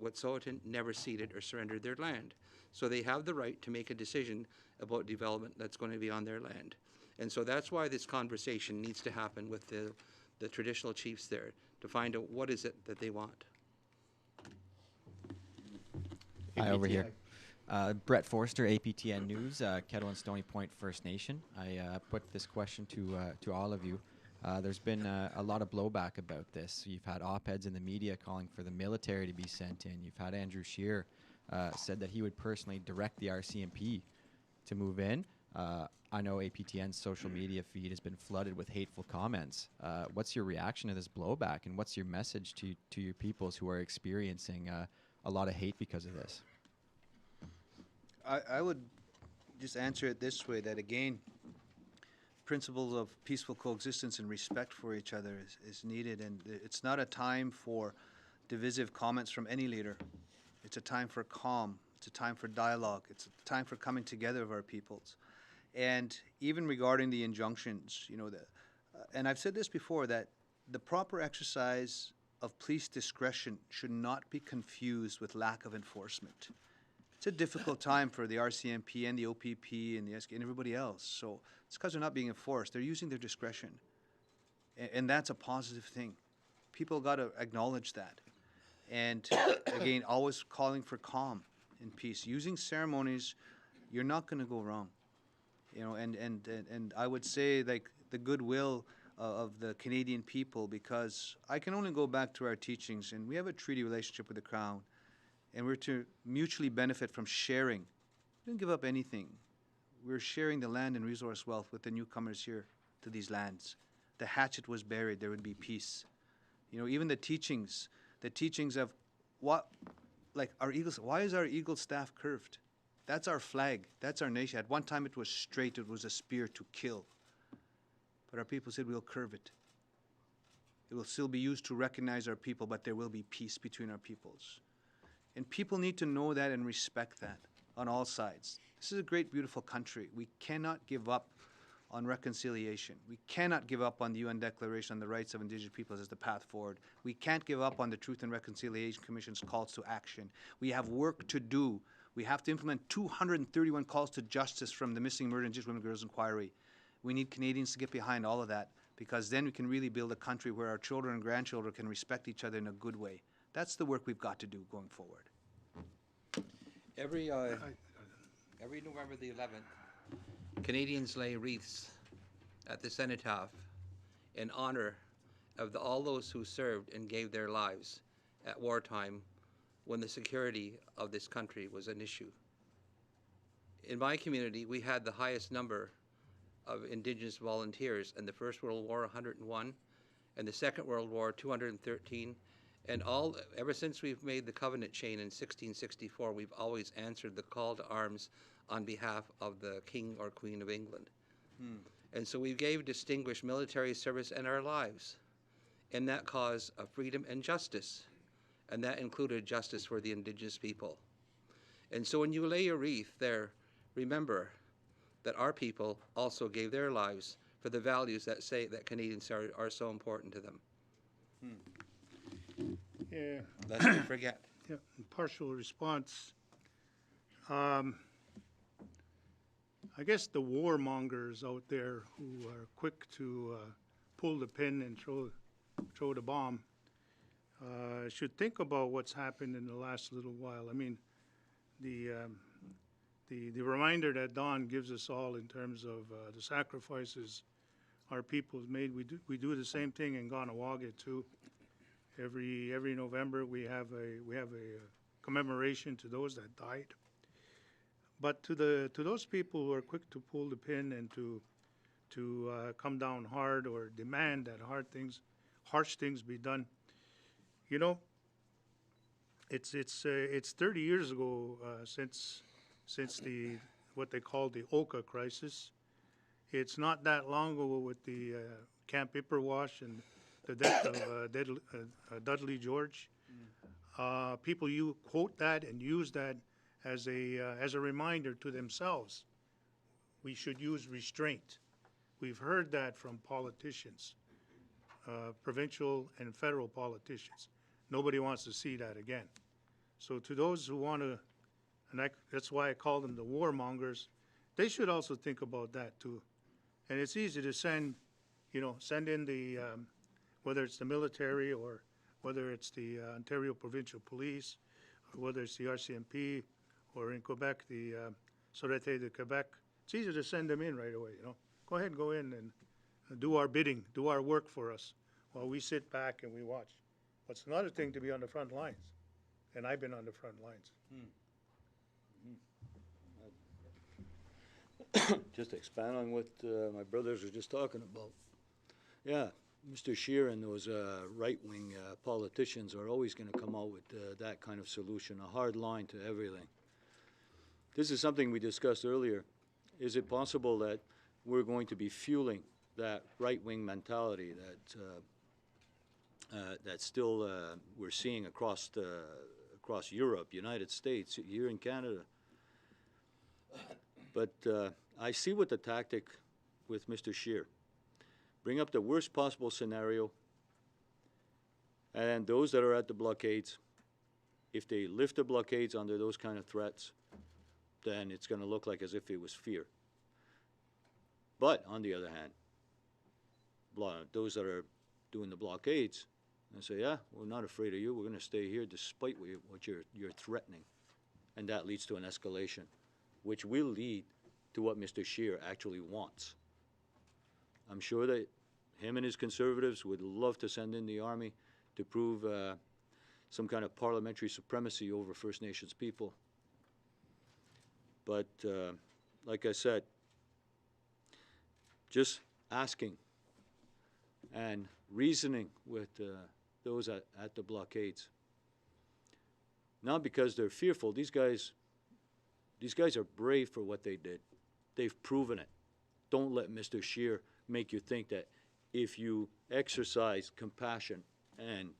Wet'suwet'en never ceded or surrendered their land. So they have the right to make a decision about development that's going to be on their land. And so that's why this conversation needs to happen with the traditional chiefs there to find out what is it that they want. Hi, over here. Brett Forster, APTN News, Kettle and Stony Point First Nation. I put this question to all of you. There's been a lot of blowback about this. You've had op-eds in the media calling for the military to be sent in. You've had Andrew Scheer said that he would personally direct the RCMP to move in. I know APTN's social media feed has been flooded with hateful comments. What's your reaction to this blowback, and what's your message to your peoples who are experiencing a lot of hate because of this? I would just answer it this way, that again, principles of peaceful coexistence and respect for each other is needed, and it's not a time for divisive comments from any leader. It's a time for calm. It's a time for dialogue. It's a time for coming together of our peoples. And even regarding the injunctions, you know, and I've said this before, that the proper exercise of police discretion should not be confused with lack of enforcement. It's a difficult time for the RCMP and the OPP and the SK and everybody else. So it's because they're not being enforced. They're using their discretion. And that's a positive thing. People got to acknowledge that. And again, always calling for calm and peace. Using ceremonies, you're not going to go wrong. You know, and I would say, like, the goodwill of the Canadian people, because I can only go back to our teachings, and we have a treaty relationship with the Crown, and we're to mutually benefit from sharing. We don't give up anything. We're sharing the land and resource wealth with the newcomers here to these lands. The hatchet was buried, there would be peace. You know, even the teachings of what, like our eagles, why is our eagle staff curved? That's our flag, that's our nation. At one time it was straight, it was a spear to kill. But our people said, we'll curve it. It will still be used to recognize our people, but there will be peace between our peoples. And people need to know that and respect that on all sides. This is a great, beautiful country. We cannot give up on reconciliation. We cannot give up on the UN Declaration on the Rights of Indigenous Peoples as the path forward. We can't give up on the Truth and Reconciliation Commission's calls to action. We have work to do. We have to implement 231 calls to justice from the Missing Murdered Indigenous Women and Girls Inquiry. We need Canadians to get behind all of that, because then we can really build a country where our children and grandchildren can respect each other in a good way. That's the work we've got to do going forward. Every November the 11th, Canadians lay wreaths at the cenotaph in honor of all those who served and gave their lives at wartime when the security of this country was an issue. In my community, we had the highest number of Indigenous volunteers. In the First World War, 101, and the Second World War, 213. And ever since we've made the covenant chain in 1664, we've always answered the call to arms on behalf of the King or Queen of England. And so we gave distinguished military service and our lives in that cause of freedom and justice. And that included justice for the Indigenous people. And so when you lay your wreath there, remember that our people also gave their lives for the values that say that Canadians are so important to them. Yeah. Lest we forget. Yeah, partial response. I guess the warmongers out there who are quick to pull the pin and throw the bomb should think about what's happened in the last little while. I mean, the reminder that Don gives us all in terms of the sacrifices our people's made. We do the same thing in Kahnawake too. Every November we have a commemoration to those that died. But to those people who are quick to pull the pin and to come down hard or demand that harsh things be done, you know, it's 30 years ago since the what they call the Oka crisis. It's not that long ago with the Camp Ipperwash and the death of Dudley George. People quote that and use that as a reminder to themselves. We should use restraint. We've heard that from politicians, provincial and federal politicians. Nobody wants to see that again. So to those who want to And that's why I call them the warmongers. They should also think about that too. And it's easy to send in the, whether it's the military or whether it's the Ontario Provincial Police, or whether it's the RCMP, or in Quebec, the Sûreté de Quebec. It's easy to send them in right away, Go ahead and go in and do our bidding, do our work for us while we sit back and we watch. But it's another thing to be on the front lines. And I've been on the front lines. Just expand on what my brothers were just talking about. Yeah, Mr. Scheer and those right-wing politicians are always going to come out with that kind of solution, a hard line to everything. This is something we discussed earlier. Is it possible that we're going to be fueling that right-wing mentality that still we're seeing across Europe, United States, here in Canada? But I see what the tactic with Mr. Scheer. Bring up the worst possible scenario, and those that are at the blockades, if they lift the blockades under those kind of threats, then it's going to look like as if it was fear. But on the other hand, those that are doing the blockades, and say, yeah, we're not afraid of you. We're going to stay here despite what you're threatening, and that leads to an escalation, which will lead to what Mr. Scheer actually wants. I'm sure that him and his Conservatives would love to send in the army to prove some kind of parliamentary supremacy over First Nations people. But like I said, just asking and reasoning with those at the blockades. Not because they're fearful. These guys are brave for what they did. They've proven it. Don't let Mr. Scheer make you think that if you exercise compassion and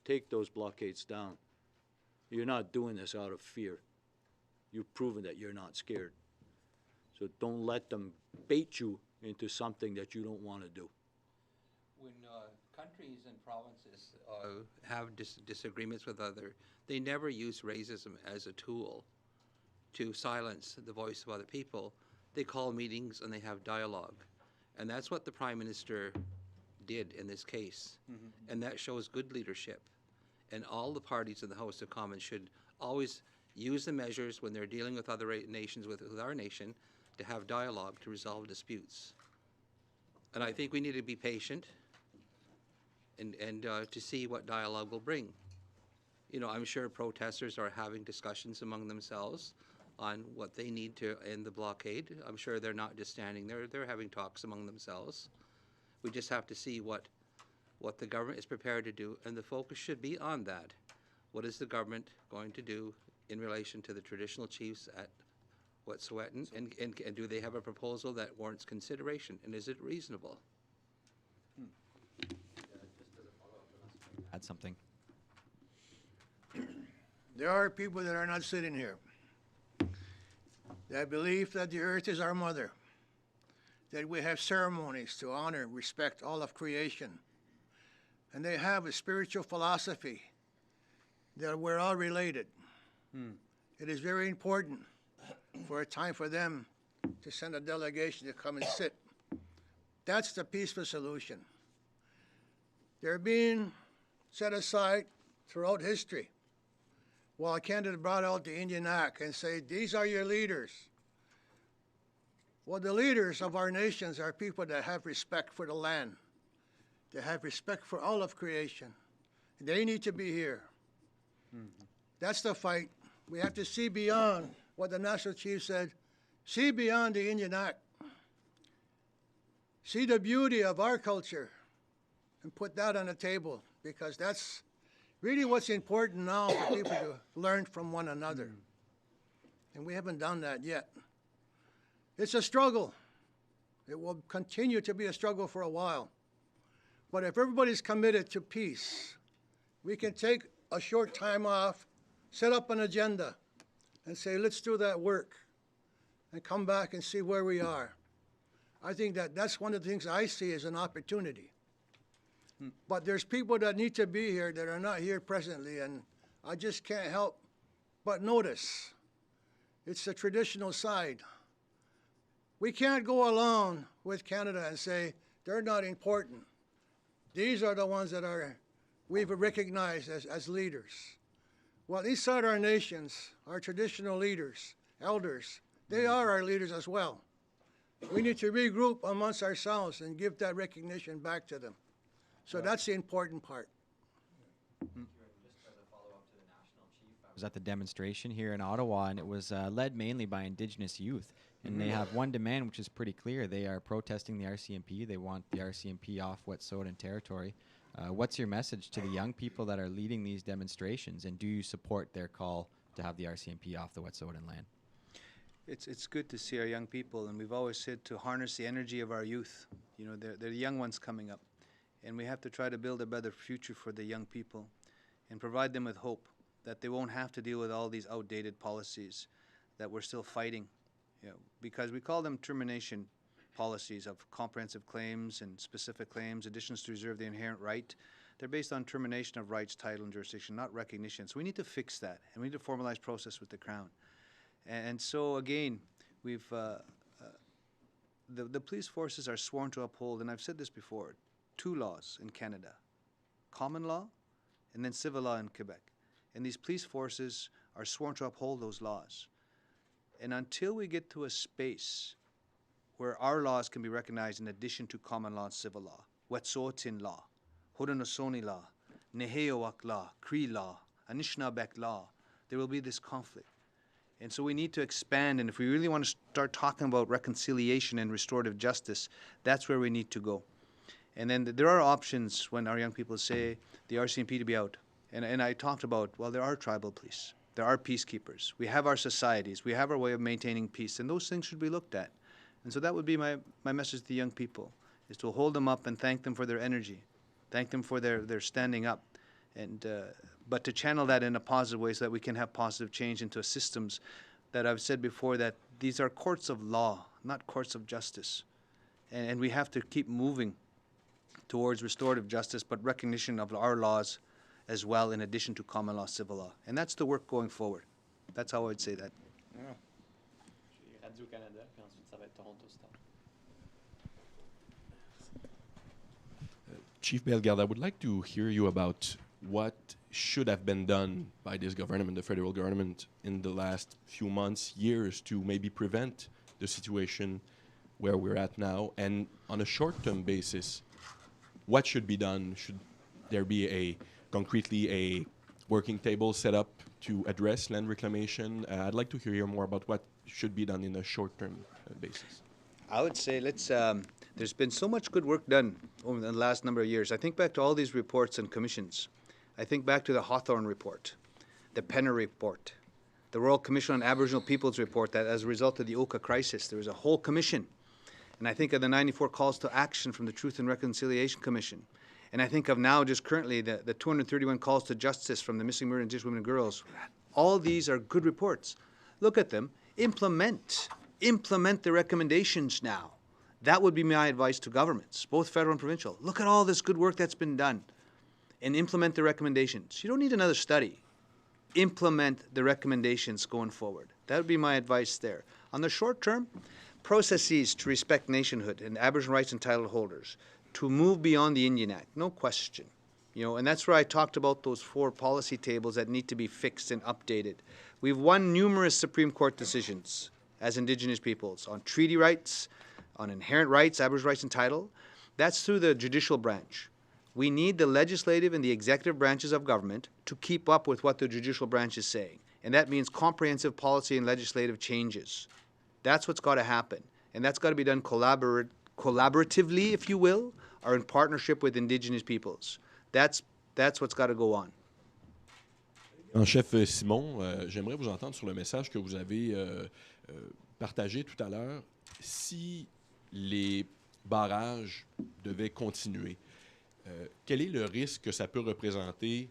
take those blockades down, you're not doing this out of fear. You've proven that you're not scared. So don't let them bait you into something that you don't want to do. When countries and provinces have disagreements with they never use racism as a tool to silence the voice of other people. They call meetings and they have dialogue. And that's what the Prime Minister did in this case. Mm-hmm. And that shows good leadership. And all the parties in the House of Commons should always use the measures when they're dealing with other nations, with our nation, to have dialogue to resolve disputes. And I think we need to be patient and to see what dialogue will bring. I'm sure protesters are having discussions among themselves on what they need to end the blockade. I'm sure they're not just standing there, they're having talks among themselves. We just have to see what the government is prepared to do, and the focus should be on that. What is the government going to do in relation to the traditional chiefs at Wet'suwet'en, and do they have a proposal that warrants consideration, and is it reasonable? Add something. There are people that are not sitting here that believe that the earth is our mother, that we have ceremonies to honor and respect all of creation, and they have a spiritual philosophy that we're all related. It is very important for a time for them to send a delegation to come and sit. That's the peaceful solution. They're being set aside throughout history. While Canada brought out the Indian Act and say, these are your leaders. Well, the leaders of our nations are people that have respect for the land. They have respect for all of creation. They need to be here. Mm-hmm. That's the fight. We have to see beyond what the National Chief said. See beyond the Indian Act. See the beauty of our culture and put that on the table, because that's really what's important now for people to learn from one another. And we haven't done that yet. It's a struggle. It will continue to be a struggle for a while. But if everybody's committed to peace, we can take a short time off, set up an agenda, and say, let's do that work, and come back and see where we are. I think that that's one of the things I see as an opportunity. But there's people that need to be here that are not here presently, and I just can't help but notice It's the traditional side. We can't go along with Canada and say they're not important. These are the ones that we've recognized as leaders. Well, inside our nations, our traditional leaders, elders, they are our leaders as well. We need to regroup amongst ourselves and give that recognition back to them. So that's the important part. I was at the demonstration here in Ottawa, and it was led mainly by Indigenous youth. And they have one demand, which is pretty clear. They are protesting the RCMP. They want the RCMP off Wet'suwet'en territory. What's your message to the young people that are leading these demonstrations, and do you support their call to have the RCMP off the Wet'suwet'en land? It's good to see our young people, and we've always said to harness the energy of our youth. You know, they're the young ones coming up, and we have to try to build a better future for the young people and provide them with hope that they won't have to deal with all these outdated policies that we're still fighting. You know, because we call them termination policies of comprehensive claims and specific claims, additions to reserve the inherent right. They're based on termination of rights, title, and jurisdiction, not recognition. So we need to fix that, and we need to formalize process with the Crown. And so again, we've the police forces are sworn to uphold, and I've said this before, 2 laws in Canada: common law and then civil law in Quebec. And these police forces are sworn to uphold those laws. And until we get to a space where our laws can be recognized in addition to common law and civil law, Wet'suwet'en law, Haudenosaunee law, Nehiyawak law, Cree law, Anishinaabeg law, there will be this conflict. And so we need to expand, and if we really want to start talking about reconciliation and restorative justice, that's where we need to go. And then there are options when our young people say the RCMP to be out. And I talked about, well, there are tribal police. There are peacekeepers. We have our societies. We have our way of maintaining peace, and those things should be looked at. And so that would be my message to the young people, is to hold them up and thank them for their energy, thank them for their standing up, and but to channel that in a positive way so that we can have positive change into systems that I've said before, that these are courts of law, not courts of justice. And we have to keep moving towards restorative justice, but recognition of our laws as well, in addition to common law, civil law. And that's the work going forward. That's how I would say that. Chief Bellegarde, I would like to hear you about what should have been done by this government, the federal government, in the last few months, years, to maybe prevent the situation where we're at now. And on a short-term basis, what should be done? Should there be concretely a working table set up to address land reclamation? I'd like to hear more about what should be done in a short-term basis. I would say there's been so much good work done over the last number of years. I think back to all these reports and commissions. I think back to the Hawthorne report, the Penner report, the Royal Commission on Aboriginal Peoples report, that as a result of the Oka crisis, there was a whole commission. And I think of the 94 calls to action from the Truth and Reconciliation Commission. And I think of now, just currently, the 231 calls to justice from the Missing Murdered Indigenous Women and Girls. All these are good reports. Look at them. Implement the recommendations now. That would be my advice to governments, both federal and provincial. Look at all this good work that's been done and implement the recommendations. You don't need another study. Implement the recommendations going forward. That would be my advice there. On the short term, processes to respect nationhood and Aboriginal rights and title holders, to move beyond the Indian Act, no question. You know, and that's where I talked about those 4 policy tables that need to be fixed and updated. We've won numerous Supreme Court decisions as Indigenous peoples on treaty rights, on inherent rights, Aboriginal rights and title. That's through the judicial branch. We need the legislative and the executive branches of government to keep up with what the judicial branch is saying. And that means comprehensive policy and legislative changes. That's what's got to happen. And that's got to be done collaboratively, if you will, or in partnership with Indigenous peoples. That's what's got to go on. En chef Simon, j'aimerais vous entendre sur le message que vous avez partagé tout à l'heure. Si les barrages devaient continuer, quel est le risque que ça peut représenter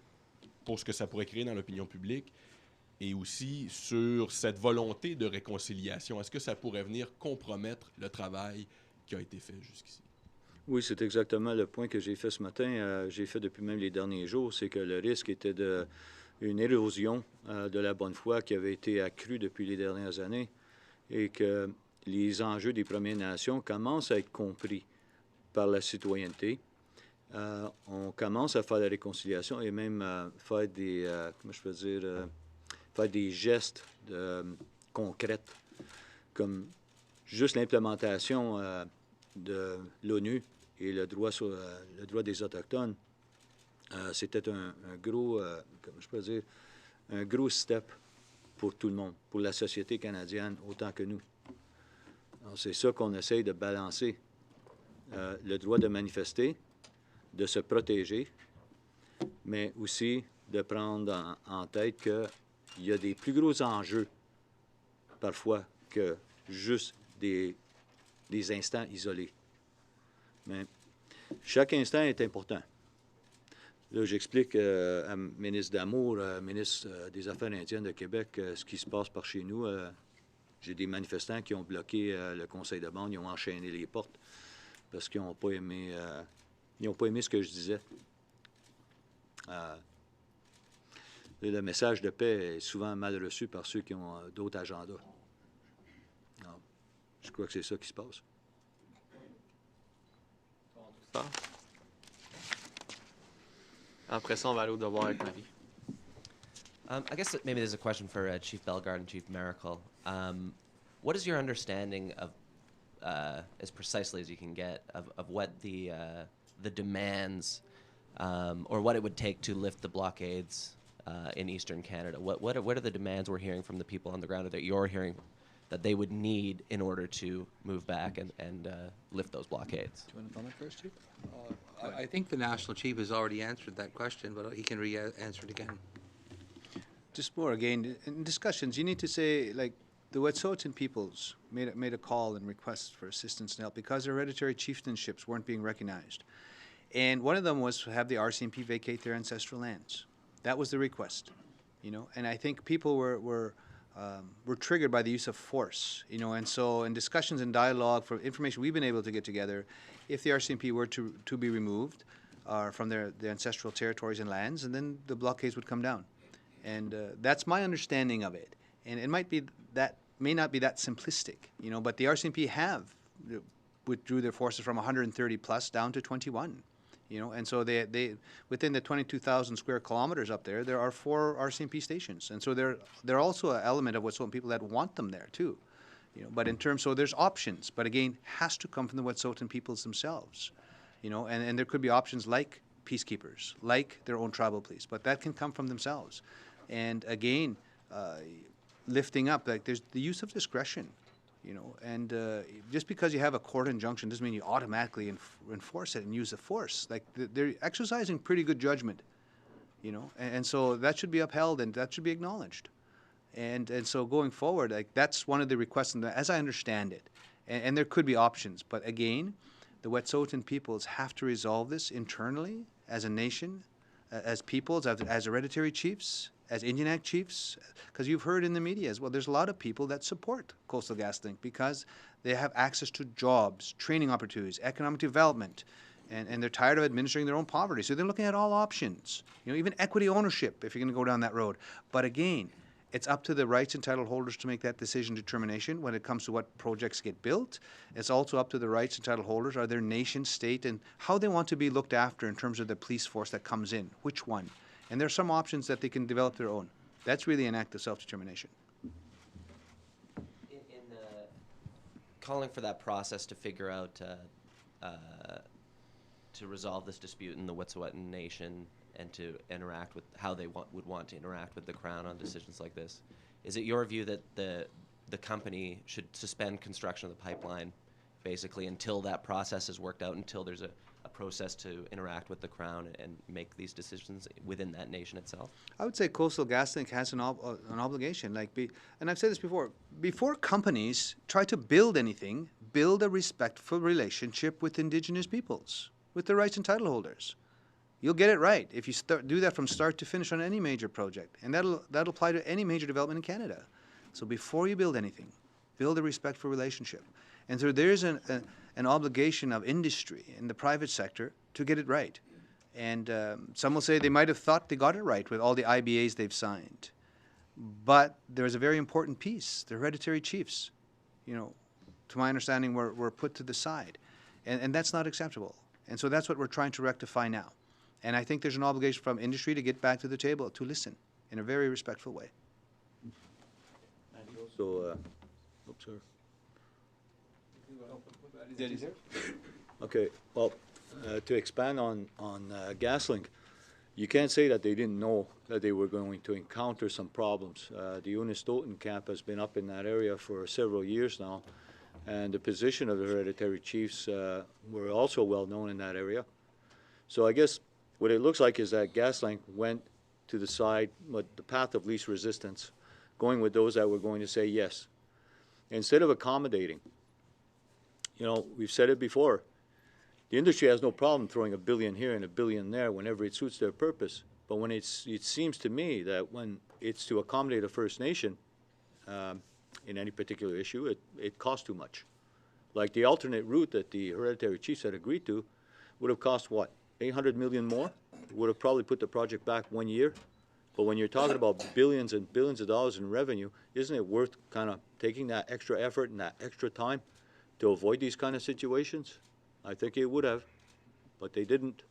pour ce que ça pourrait créer dans l'opinion publique et aussi sur cette volonté de réconciliation? Est-ce que ça pourrait venir compromettre le travail qui a été fait jusqu'ici? Oui, c'est exactement le point que j'ai fait ce matin. J'ai fait depuis même les derniers jours, c'est que le risque était de une érosion de la bonne foi qui avait été accrue depuis les dernières années et que les enjeux des Premières Nations commencent à être compris par la citoyenneté. On commence à faire la réconciliation et même faire des, comment je peux dire, faire des gestes concrets, comme juste l'implémentation de l'ONU et le droit des Autochtones. C'était un gros, comment je peux dire, un gros step pour tout le monde, pour la société canadienne autant que nous. C'est ça qu'on essaye de balancer, le droit de manifester, de se protéger, mais aussi de prendre en tête qu'il y a des plus gros enjeux, parfois, que juste des instants isolés. Mais chaque instant est important. Là, j'explique à M. ministre d'Amour, ministre des Affaires indiennes de Québec, ce qui se passe par chez nous. J'ai des manifestants qui ont bloqué le conseil de bande, ils ont enchaîné les portes parce qu'ils n'ont pas aimé, ce que je disais. Le message de paix est souvent mal reçu par ceux qui ont d'autres agendas. Alors, je crois que c'est ça qui se passe. Après ça, on va aller au devoir avec Marie. I guess that maybe there's a question for Chief Bellegarde and Chief Miracle. What is your understanding of, as precisely as you can get, of what the demands or what it would take to lift the blockades in Eastern Canada? What are the demands we're hearing from the people on the ground, or that you're hearing that they would need in order to move back and lift those blockades? Do you want to comment first, Chief? I think the National Chief has already answered that question, but he can re-answer it again. Just more, again, in discussions, you need to say, like, the Wet'suwet'en peoples made a call and request for assistance and help because their hereditary chieftainships weren't being recognized. And one of them was to have the RCMP vacate their ancestral lands. That was the request, you know, and I think people were triggered by the use of force, you know, and so in discussions and dialogue for information we've been able to get together, if the RCMP were to be removed from their ancestral territories and lands, and then the blockades would come down. And that's my understanding of it. And it may not be that simplistic, you know, but the RCMP withdrew their forces from 130 plus down to 21. You know, and so they within the 22,000 square kilometers up there are 4 RCMP stations, and so they're also an element of Wet'suwet'en people that want them there too, you know. But in terms, so there's options, but again, has to come from the Wet'suwet'en peoples themselves, you know, and there could be options like peacekeepers, like their own tribal police, but that can come from themselves, and again, lifting up, like there's the use of discretion. You know, and just because you have a court injunction doesn't mean you automatically enforce it and use the force. Like they're exercising pretty good judgment, you know, and so that should be upheld and that should be acknowledged. And so going forward, like that's one of the requests, as I understand it, and there could be options. But again, the Wet'suwet'en peoples have to resolve this internally as a nation, as peoples, as hereditary chiefs, as Indian Act chiefs, because you've heard in the media as well, there's a lot of people that support Coastal GasLink because they have access to jobs, training opportunities, economic development, and they're tired of administering their own poverty. So they're looking at all options, you know, even equity ownership if you're going to go down that road. But again, it's up to the rights and title holders to make that decision determination when it comes to what projects get built. It's also up to the rights and title holders, are their nation, state, and how they want to be looked after in terms of the police force that comes in, which one. And there are some options that they can develop their own. That's really an act of self-determination. In calling for that process to figure out, to resolve this dispute in the Wet'suwet'en Nation and to interact with how they would want to interact with the Crown on decisions like this, is it your view that the company should suspend construction of the pipeline basically until that process is worked out, until there's a process to interact with the Crown and make these decisions within that nation itself? I would say Coastal GasLink has an obligation. And I've said this before companies try to build anything, build a respectful relationship with Indigenous peoples, with the rights and title holders. You'll get it right if you do that from start to finish on any major project. And that'll apply to any major development in Canada. So before you build anything, build a respectful relationship. And so there's an obligation of industry in the private sector to get it right. And some will say they might have thought they got it right with all the IBAs they've signed. But there is a very important piece. The hereditary chiefs, to my understanding, were put to the side. And that's not acceptable. And so that's what we're trying to rectify now. And I think there's an obligation from industry to get back to the table, to listen in a very respectful way. So, oops, sorry. Okay, well, to expand on GasLink, you can't say that they didn't know that they were going to encounter some problems. The Unistoten camp has been up in that area for several years now, and the position of the hereditary chiefs were also well known in that area. So I guess what it looks like is that GasLink went to the side, the path of least resistance, going with those that were going to say yes. Instead of accommodating, we've said it before, the industry has no problem throwing $1 billion here and $1 billion there whenever it suits their purpose. But when it seems to me that when it's to accommodate a First Nation in any particular issue, it costs too much. Like the alternate route that the hereditary chiefs had agreed to would have cost what, $800 million more? Would have probably put the project back 1 year. But when you're talking about billions and billions of dollars in revenue, isn't it worth kind of taking that extra effort and that extra time to avoid these kind of situations? I think it would have, but they didn't.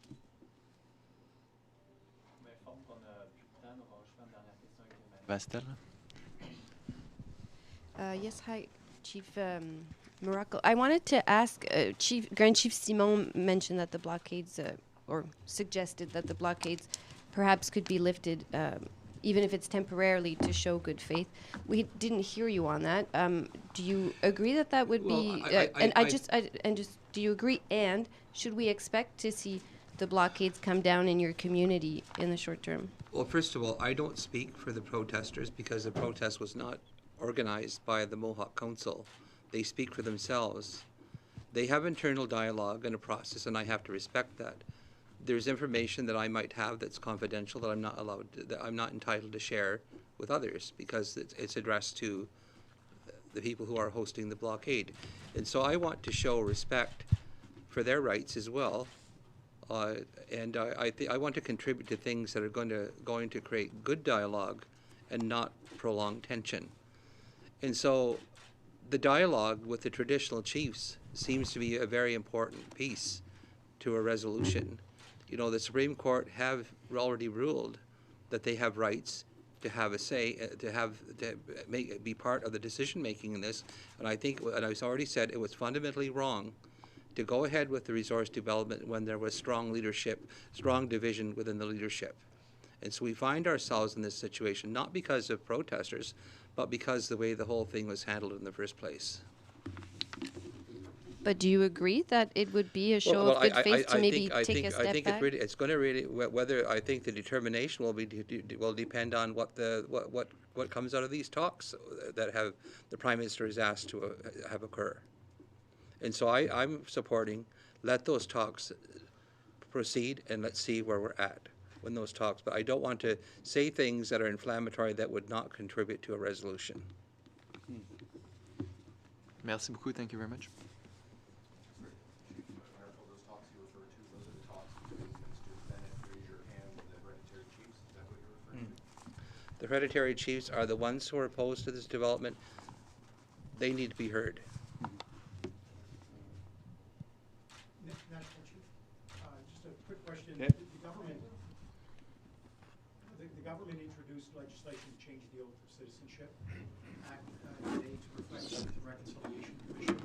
Vastel? Yes, hi, Chief Morocco. I wanted to ask, Grand Chief Simon mentioned that the blockades, or suggested that the blockades perhaps could be lifted, even if it's temporarily, to show good faith. We didn't hear you on that. Do you agree that that would be? Do you agree? And should we expect to see the blockades come down in your community in the short term? Well, first of all, I don't speak for the protesters because the protest was not organized by the Mohawk Council. They speak for themselves. They have internal dialogue and a process, and I have to respect that. There's information that I might have that's confidential that I'm not allowed to, that I'm not entitled to share with others because it's addressed to the people who are hosting the blockade. And so I want to show respect for their rights as well. And I want to contribute to things that are going to create good dialogue and not prolong tension. And so the dialogue with the traditional chiefs seems to be a very important piece to a resolution. The Supreme Court have already ruled that they have rights to have a say, be part of the decision making in this. And I think, and I've already said, it was fundamentally wrong to go ahead with the resource development when there was strong leadership, strong division within the leadership. And so we find ourselves in this situation, not because of protesters, but because the way the whole thing was handled in the first place. But do you agree that it would be a show of good faith to maybe take a step back? I think it's going to really, whether I think the determination will depend on what comes out of these talks that the Prime Minister is asked to have occur. And so I'm supporting, let those talks proceed and let's see where we're at when those talks. But I don't want to say things that are inflammatory that would not contribute to a resolution. Merci beaucoup. Thank you very much. The hereditary chiefs are the ones who are opposed to this development. They need to be heard. National Chief, just a quick question. Yeah. The government introduced legislation to change the Oath of Citizenship Act today to reflect the Reconciliation Commission.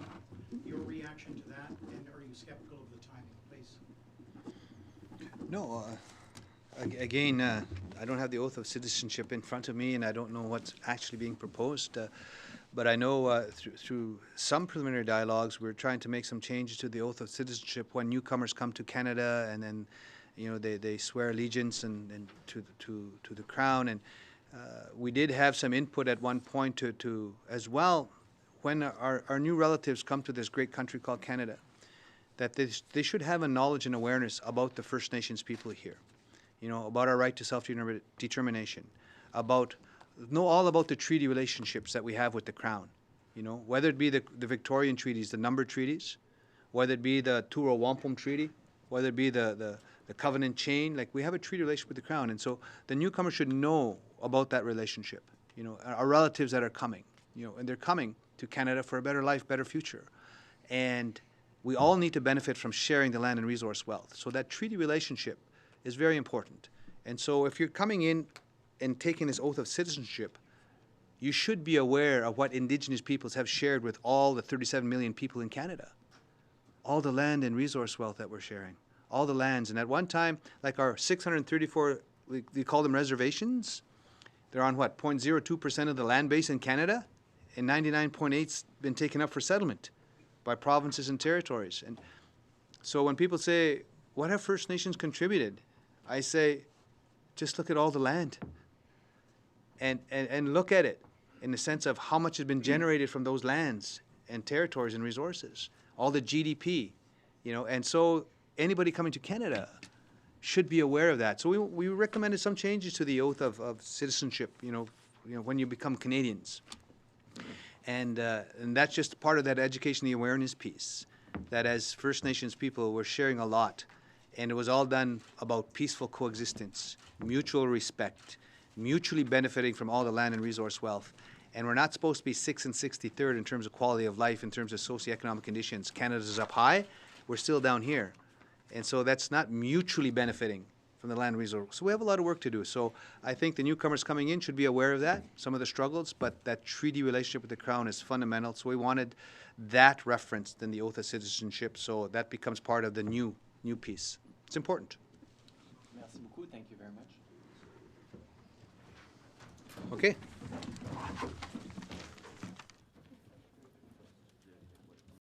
Your reaction to that, and are you skeptical of the timing, please? No, again, I don't have the Oath of Citizenship in front of me, and I don't know what's actually being proposed. But I know through some preliminary dialogues, we're trying to make some changes to the Oath of Citizenship when newcomers come to Canada, and then they swear allegiance and to the Crown. And we did have some input at one point to as well, when our new relatives come to this great country called Canada, that they should have a knowledge and awareness about the First Nations people here. About our right to self-determination, know all about the treaty relationships that we have with the Crown, whether it be the Victorian treaties, the numbered treaties, whether it be the Turo Wampum Treaty, whether it be the the covenant chain. Like, we have a treaty relationship with the Crown, and so the newcomer should know about that relationship. You know, our relatives that are coming, you know, and they're coming to Canada for a better life, better future. And we all need to benefit from sharing the land and resource wealth. So that treaty relationship is very important. And so if you're coming in and taking this oath of citizenship, you should be aware of what Indigenous peoples have shared with all the 37 million people in Canada. All the land and resource wealth that we're sharing. All the lands. And at one time, like our 634, we call them reservations, they're on what, 0.02% of the land base in Canada? And 99.8's been taken up for settlement by provinces and territories. And so when people say, what have First Nations contributed? I say, just look at all the land. And look at it in the sense of how much has been generated from those lands and territories and resources. All the GDP, you know, and so anybody coming to Canada should be aware of that. So we recommended some changes to the oath of citizenship, you know, when you become Canadians. And that's just part of that education, the awareness piece, that as First Nations people, we're sharing a lot. And it was all done about peaceful coexistence, mutual respect, mutually benefiting from all the land and resource wealth. And we're not supposed to be 6th and 63rd in terms of quality of life, in terms of socioeconomic conditions. Canada's up high, we're still down here. And so that's not mutually benefiting from the land resource. So we have a lot of work to do. So I think the newcomers coming in should be aware of that, some of the struggles, but that treaty relationship with the Crown is fundamental. So we wanted that referenced in the oath of citizenship, so that becomes part of the new piece. It's important. Merci beaucoup. Thank you very much. Okay.